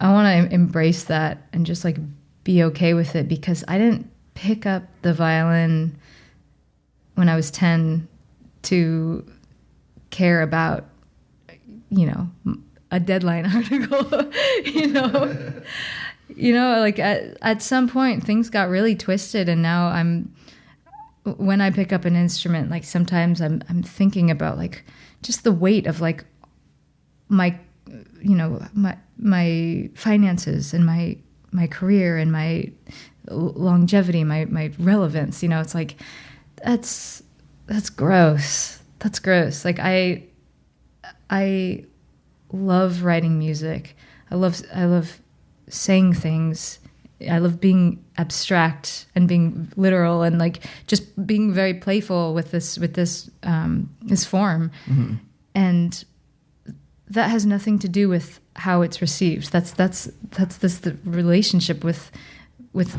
embrace that and just like be okay with it, because I didn't pick up the violin when I was 10 to care about, a deadline article, like at some point things got really twisted, and now when I pick up an instrument, like sometimes I'm thinking about like just the weight of like my finances and my career and my longevity, my relevance. It's like that's gross. That's gross. Like I love writing music. I love saying things. I love being abstract and being literal and like just being very playful with this form. Mm-hmm. And that has nothing to do with how it's received. That's the relationship with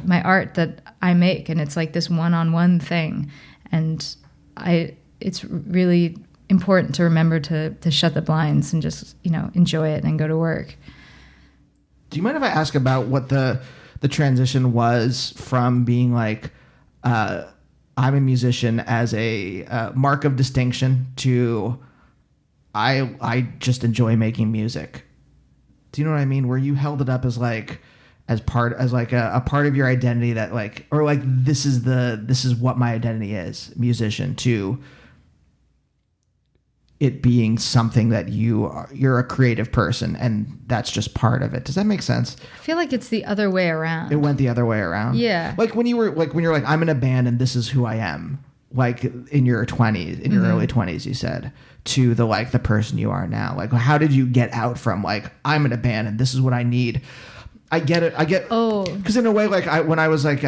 my art that I make, and it's like this one-on-one thing. And it's really important to remember to shut the blinds and just enjoy it and go to work. Do you mind if I ask about what the transition was from being like I'm a musician as a mark of distinction to I just enjoy making music? Do you know what I mean? Where you held it up as like a part of your identity, that like, or like this is what my identity is, musician, to it being something that you're a creative person and that's just part of it. Does that make sense? I feel like it's the other way around. It went the other way around. Yeah. Like when you're like, I'm in a band and this is who I am, like in your 20s, in your early 20s, you said, to the person you are now. Like, how did you get out from like, I'm in a band and this is what I need? I get it. Because in a way, like when I was like,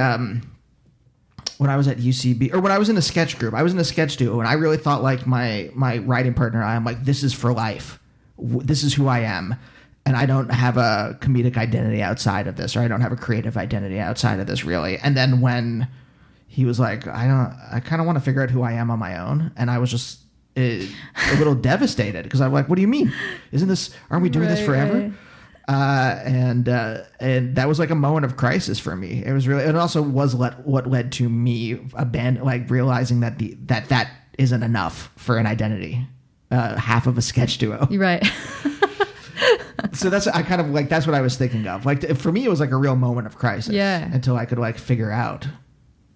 when I was at UCB, or when I was in a sketch group, I was in a sketch duo, and I really thought like my writing partner, I'm like, this is for life. This is who I am. And I don't have a comedic identity outside of this, or I don't have a creative identity outside of this, really. And then when he was like, I kind of want to figure out who I am on my own. And I was just a little devastated, because I'm like, what do you mean? Aren't we doing this forever? Right. And that was like a moment of crisis for me. It was really, it also was what led to me realizing that that isn't enough for an identity, half of a sketch duo. You're right. So that's what I was thinking of. Like for me, it was like a real moment of crisis. Yeah. Until I could like figure out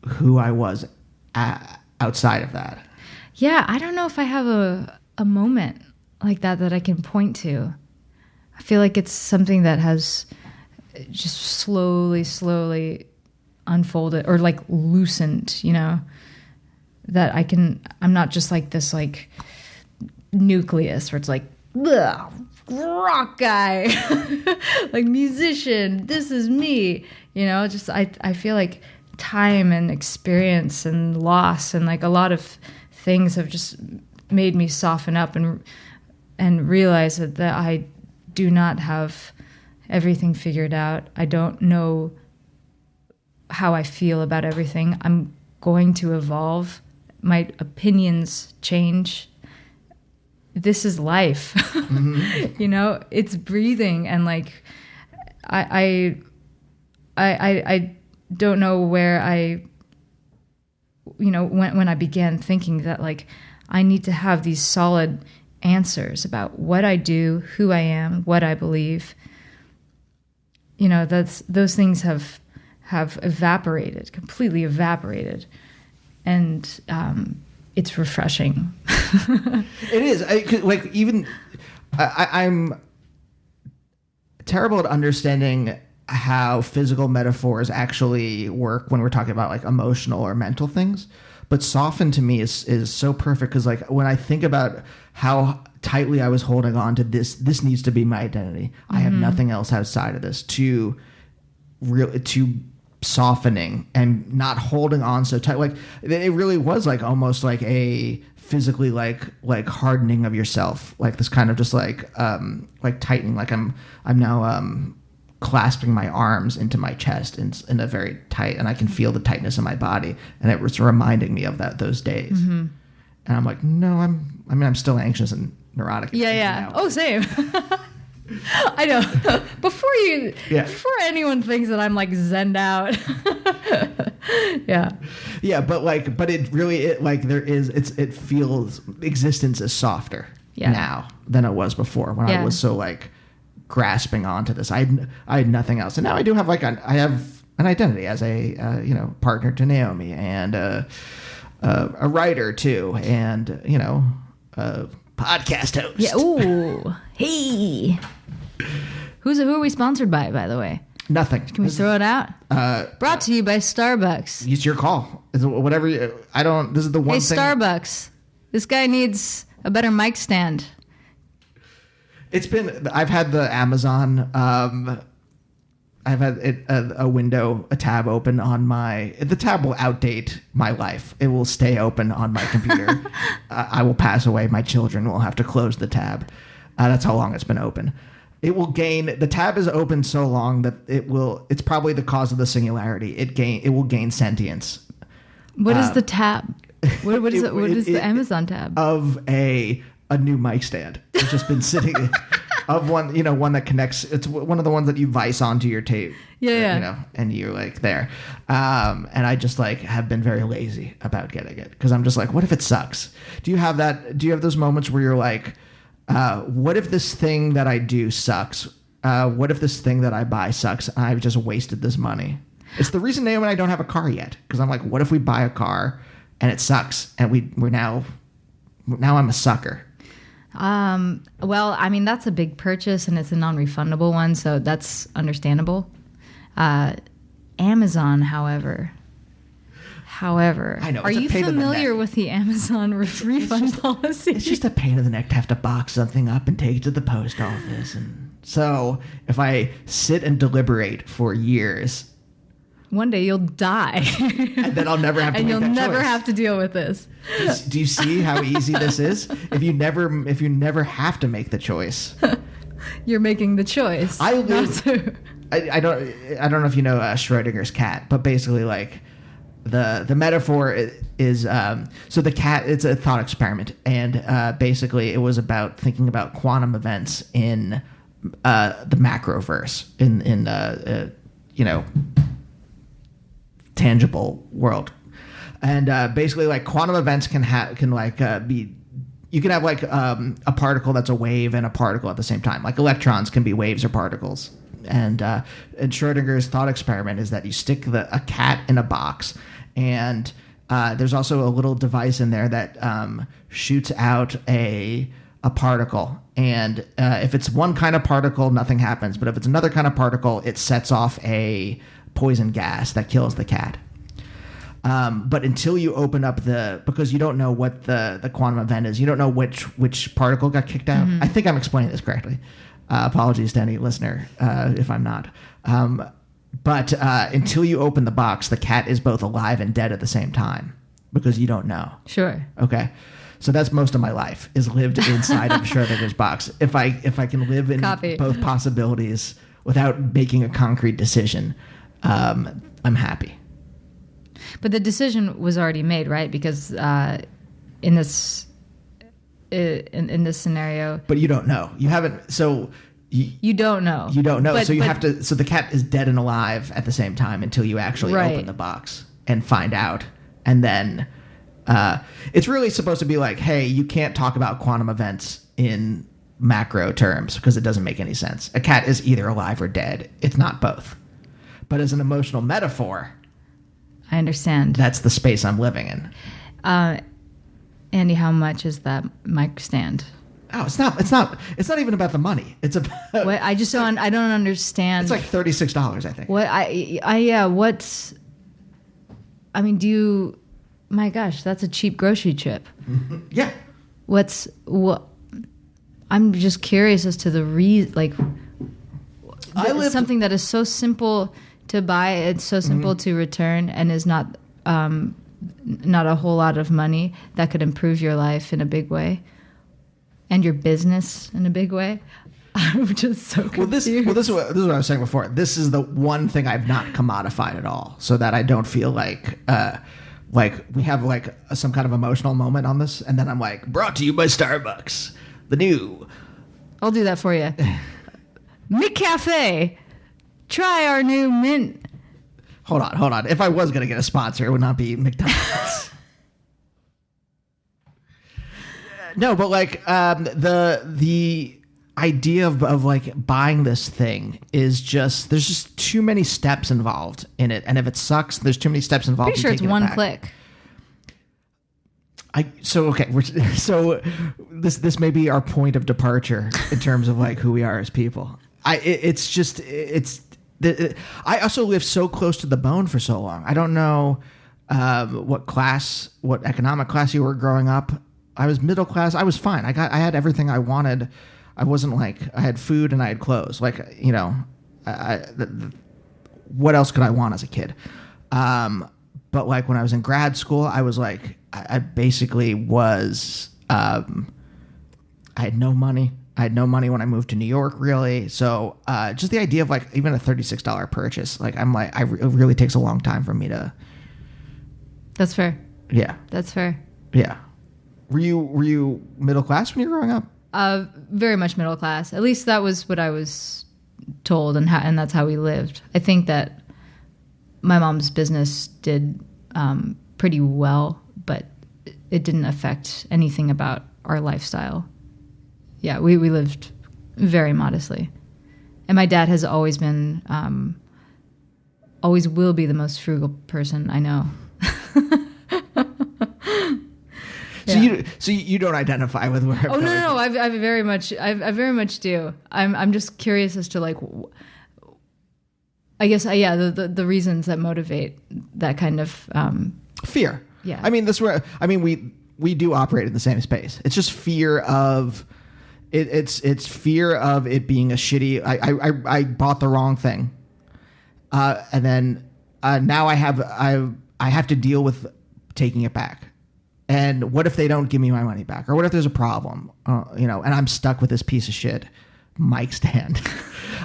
who I was outside of that. Yeah, I don't know if I have a moment like that I can point to. I feel like it's something that has just slowly unfolded or like loosened, that I'm not just like this like nucleus where it's like, rock guy, like musician, this is me, just I feel like time and experience and loss and like a lot of things have just made me soften up and realize that I do not have everything figured out. I don't know how I feel about everything. I'm going to evolve. My opinions change. This is life. Mm-hmm. It's breathing, and like I don't know where when I began thinking that like I need to have these solid answers about what I do, who I am, what I believe. Those things have evaporated, completely evaporated, and it's refreshing. It is. I'm terrible at understanding how physical metaphors actually work when we're talking about like emotional or mental things. But soften to me is so perfect, because like when I think about how tightly I was holding on to this needs to be my identity. Mm-hmm. I have nothing else outside of this, to softening and not holding on so tight. Like it really was like almost like a physically like hardening of yourself, like this kind of just like tightening. Like I'm now clasping my arms into my chest in a very tight, and I can feel the tightness in my body, and it was reminding me of those days. Mm-hmm. And I'm like, no, I'm still anxious and neurotic. Yeah. Oh, same. I know. Before anyone thinks that I'm like zenned out. Yeah, but it really it feels existence is softer now than it was before when I was so like grasping onto this. I had nothing else, and now I do have I have an identity as a partner to Naomi and a writer too, and a podcast host. Yeah. Ooh. Hey. Who are we sponsored by the way? Nothing. Can we throw it out? Brought to you by Starbucks. It's your call. It's whatever. This is the one thing. Hey, Starbucks. This guy needs a better mic stand. I've had the Amazon. I've had a tab open on the tab will outdate my life. It will stay open on my computer. I will pass away. My children will have to close the tab. That's how long it's been open. The tab is open so long that it's probably the cause of the singularity. It will gain sentience. What is the tab? What is the Amazon tab? Of a new mic stand. It's just been sitting of one that connects. It's one of the ones that you vice onto your tape. Yeah. And you're like there. And I just like have been very lazy about getting it because I'm just like, what if it sucks? Do you have that? Do you have those moments where you're like, what if this thing that I do sucks? What if this thing that I buy sucks? And I've just wasted this money. It's the reason Naomi and I don't have a car yet. Because I'm like, what if we buy a car and it sucks? And we're now I'm a sucker. Well, I mean, that's a big purchase and it's a non-refundable one. So that's understandable. Amazon, however, I know, are you familiar with the Amazon refund policy? It's just a pain in the neck to have to box something up and take it to the post office. And so if I sit and deliberate for years, one day you'll die. And then I'll never have to and make that you'll never choice. have to deal with this. Do you see how easy this is? If you never have to make the choice. You're making the choice. I don't know if you know Schrodinger's cat, but basically like the metaphor is so the cat, it's a thought experiment, and basically it was about thinking about quantum events in the macroverse in tangible world, and basically like quantum events can be. You can have like a particle that's a wave and a particle at the same time. Like electrons can be waves or particles. And Schrodinger's thought experiment is that you stick a cat in a box, and there's also a little device in there that shoots out a particle. And if it's one kind of particle, nothing happens. But if it's another kind of particle, it sets off a poison gas that kills the cat. But until you open up because you don't know what the quantum event is, you don't know which particle got kicked out. Mm-hmm. I think I'm explaining this correctly. Apologies to any listener if I'm not. But until you open the box, the cat is both alive and dead at the same time because you don't know. Sure. Okay. So that's most of my life is lived inside of Schrodinger's box. If I can live in both possibilities without making a concrete decision, I'm happy. But the decision was already made, right? Because in this scenario, but you don't know. You haven't. So you don't know. You don't know. So you have to. So the cat is dead and alive at the same time until you actually open the box and find out, and then it's really supposed to be like, hey, you can't talk about quantum events in macro terms because it doesn't make any sense. A cat is either alive or dead. It's not both. But as an emotional metaphor, I understand. That's the space I'm living in. Andy, how much is that mic stand? Oh, it's not even about the money. It's about what, I don't understand. It's like $36, I think. My gosh, that's a cheap grocery trip. Yeah. I'm just curious as to the something that is so simple to buy. It's so simple to return and is not a whole lot of money that could improve your life in a big way and your business in a big way. I'm just so confused. This is what I was saying before. This is the one thing I've not commodified at all, so that I don't feel like we have like some kind of emotional moment on this, and then I'm like, brought to you by Starbucks, the new. I'll do that for you. McCafe. Try our new mint. Hold on. If I was going to get a sponsor, it would not be McDonald's. No, but like the idea of like buying this thing is just, there's just too many steps involved in it, and if it sucks, there's too many steps involved. Pretty sure it's one click. So this may be our point of departure in terms of like who we are as people. I also lived so close to the bone for so long. I don't know what economic class you were growing up. I was middle class. I was fine. I had everything I wanted. I wasn't like, I had food and I had clothes. Like, you know, what else could I want as a kid? But like when I was in grad school, I was like, I basically was, I had no money. I had no money when I moved to New York, really. So just the idea of like even a $36 purchase, like I'm like, it really takes a long time for me to. That's fair. Yeah. That's fair. Yeah. Were you middle class when you were growing up? Very much middle class. At least that was what I was told, and that's how we lived. I think that my mom's business did pretty well, but it didn't affect anything about our lifestyle. Yeah, we lived very modestly. And my dad has always been, always will be the most frugal person I know. So you don't identify with where? Oh no! I very much do. I'm just curious as to like, I guess the reasons that motivate that kind of fear. Yeah. I mean we do operate in the same space. It's just fear of it. It's fear of it being a shitty. I bought the wrong thing, and then now I have to deal with taking it back. And what if they don't give me my money back? Or what if there's a problem, and I'm stuck with this piece of shit mic stand?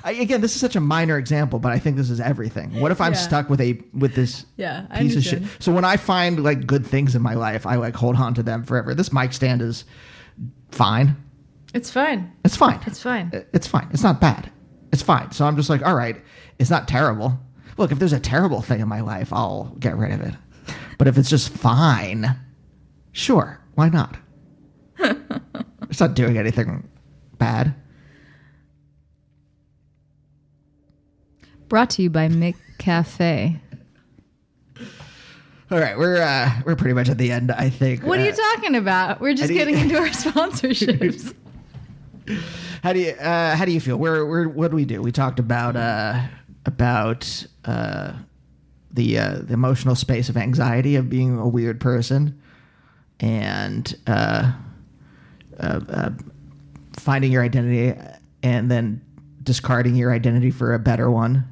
Again, this is such a minor example, but I think this is everything. What if I'm stuck with this piece of shit? So when I find like good things in my life, I like hold on to them forever. This mic stand is fine. It's fine. It's fine. It's fine. It's fine. It's not bad. It's fine. So I'm just like, all right, it's not terrible. Look, if there's a terrible thing in my life, I'll get rid of it. But if it's just fine... Sure, why not? It's not doing anything bad. Brought to you by McCafe. All right, we're pretty much at the end, I think. What are you talking about? We're just getting into our sponsorships. How do you feel? What do we do? We talked about the emotional space of anxiety of being a weird person. And finding your identity and then discarding your identity for a better one,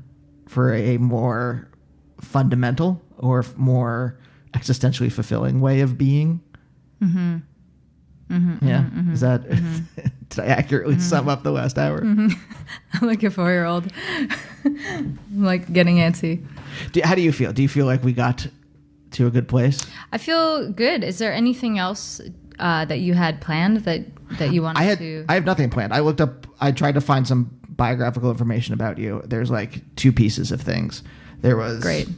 for a more fundamental or more existentially fulfilling way of being. Mm-hmm. Mm-hmm, yeah. Mm-hmm, is that, did I accurately sum up the last hour? Mm-hmm. I'm like a 4-year-old. I'm like getting antsy. How do you feel? Do you feel like we got to a good place? I feel good. Is there anything else that you had planned that you wanted to? I have nothing planned. I tried to find some biographical information about you. There's like 2 pieces of things. There was great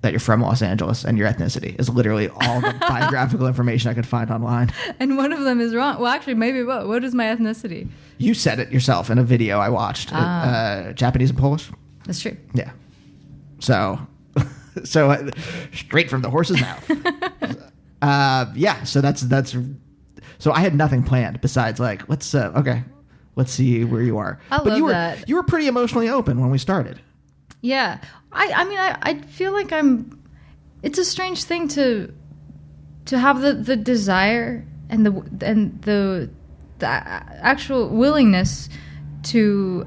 that you're from Los Angeles and your ethnicity is literally all the biographical information I could find online. And one of them is wrong. Well, actually, maybe what is my ethnicity? You said it yourself in a video I watched. Japanese and Polish. That's true. Yeah. So straight from the horse's mouth. Yeah. So that's. So I had nothing planned besides like let's see where you are. That. You were pretty emotionally open when we started. Yeah. I mean I feel like it's a strange thing to have the desire and the actual willingness to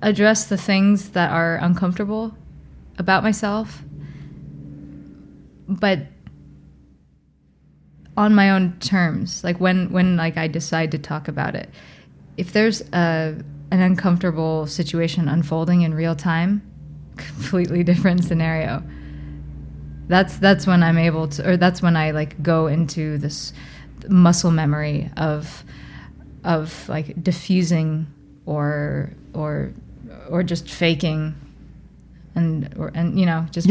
address the things that are uncomfortable about myself, but on my own terms. Like when like I decide to talk about it, if there's an uncomfortable situation unfolding in real time, completely different scenario. That's when I'm able to, or that's when I like go into this muscle memory of like diffusing or just faking and you know, just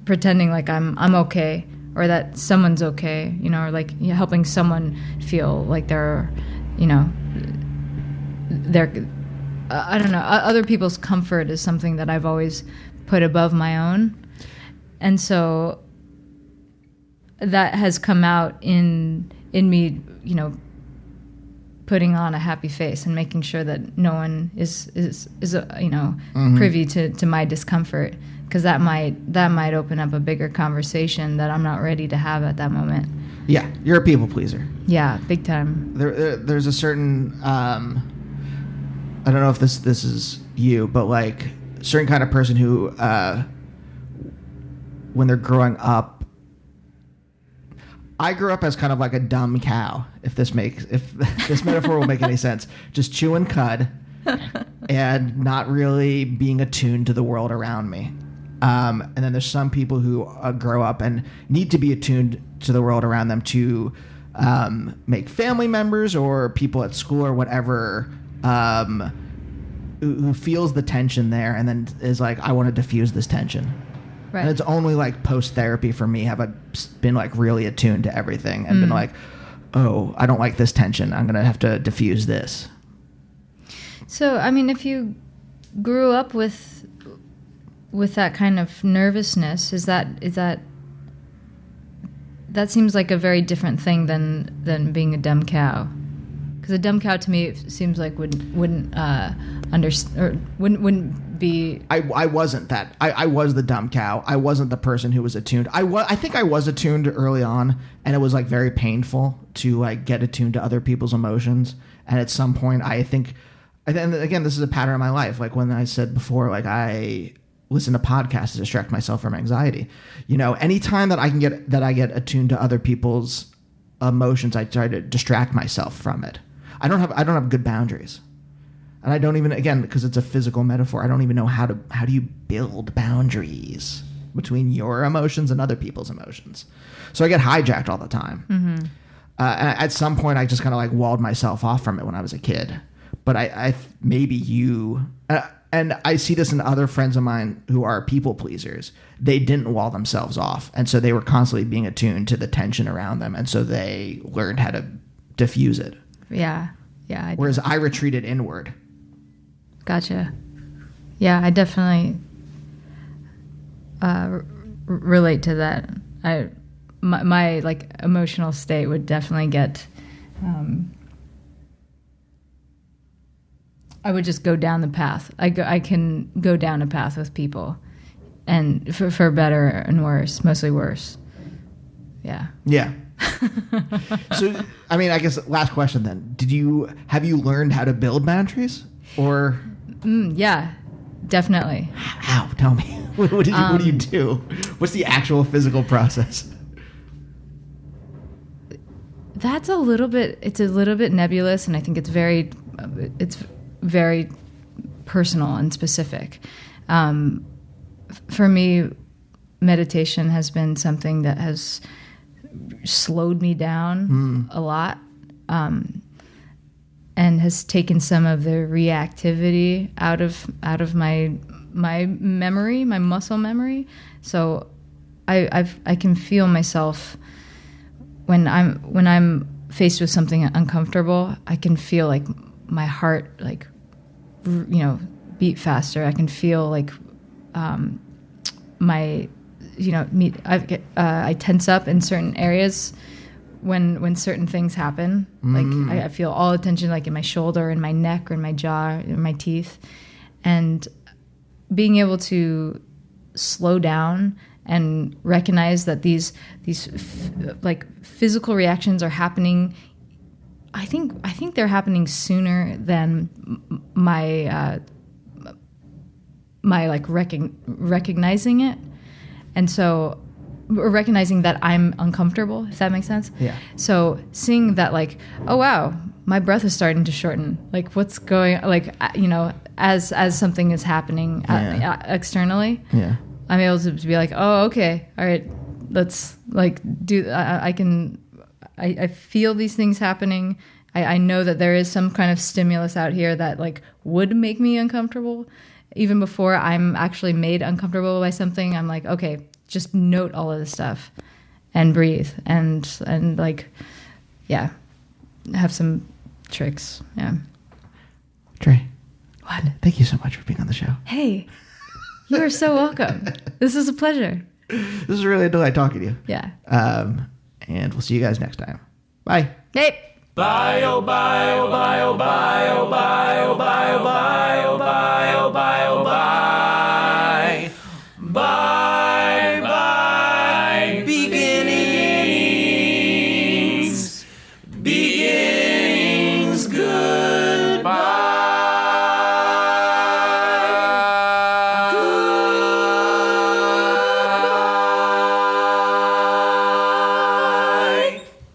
pretending like I'm okay, or that someone's okay, you know, or like, you know, helping someone feel like they're, you know, they're I don't know, other people's comfort is something that I've always put above my own. And so that has come out in me, you know, putting on a happy face and making sure that no one is you know, privy to my discomfort, because that might open up a bigger conversation that I'm not ready to have at that moment. Yeah, you're a people pleaser. Yeah, big time. There's a certain I don't know if this is you, but like a certain kind of person who when they're growing up, I grew up as kind of like a dumb cow, if this metaphor will make any sense. Just chewing cud and not really being attuned to the world around me. And then there's some people who grow up and need to be attuned to the world around them to make family members or people at school or whatever who feels the tension there and then is like, I want to diffuse this tension. Right. And it's only like post-therapy for me have I been like really attuned to everything and been like, oh, I don't like this tension. I'm going to have to diffuse this. So, I mean, if you grew up with that kind of nervousness, that seems like a very different thing than being a dumb cow. Because a dumb cow to me seems like wouldn't be. I wasn't that. I was the dumb cow. I wasn't the person who was attuned. I think I was attuned early on, and it was like very painful to like get attuned to other people's emotions. And at some point, I think, and again, this is a pattern in my life. Like when I said before, like I listen to podcasts to distract myself from anxiety. You know, anytime that I get attuned to other people's emotions, I try to distract myself from it. I don't have good boundaries. And I don't even, again, because it's a physical metaphor, I don't even know how do you build boundaries between your emotions and other people's emotions. So I get hijacked all the time. Mm-hmm. And at some point, I just kind of like walled myself off from it when I was a kid. But I maybe you, and I see this in other friends of mine who are people pleasers. They didn't wall themselves off. And so they were constantly being attuned to the tension around them. And so they learned how to diffuse it. Yeah. Whereas I retreated inward. Gotcha. Yeah, I definitely relate to that. My like emotional state would definitely get. I would just go down the path. I can go down a path with people, and for better and worse, mostly worse. Yeah. Yeah. So, I mean, I guess last question then. Have you learned how to build boundaries, or? Yeah, definitely. How? Tell me. What do you do? What's the actual physical process? It's a little bit nebulous, and I think it's very personal and specific. For me, meditation has been something that has slowed me down a lot, and has taken some of the reactivity out of my memory, my muscle memory. So I can feel myself when I'm faced with something uncomfortable. I can feel like my heart, like, you know, beat faster. I can feel like my, you know, I tense up in certain areas when certain things happen. Like I feel all the tension, like in my shoulder, in my neck, or in my jaw, in my teeth, and being able to slow down and recognize that these like physical reactions are happening. I think they're happening sooner than my my like recognizing it, and so or recognizing that I'm uncomfortable, if that makes sense. Yeah. So seeing that, like, oh wow, my breath is starting to shorten. Like, what's going? Like, you know, as something is happening externally. Yeah. I'm able to be like, oh, okay, all right, let's like do. I feel these things happening. I know that there is some kind of stimulus out here that like would make me uncomfortable. Even before I'm actually made uncomfortable by something, I'm like, okay, just note all of this stuff and breathe and like, yeah, have some tricks. Yeah. Trey. What? Thank you so much for being on the show. Hey, you are so welcome. This is a pleasure. This is really a delight talking to you. Yeah. And we'll see you guys next time. Bye. Hey. Bye, oh, bye, oh, bye, oh, bye, oh, bye, oh, bye, oh, bye.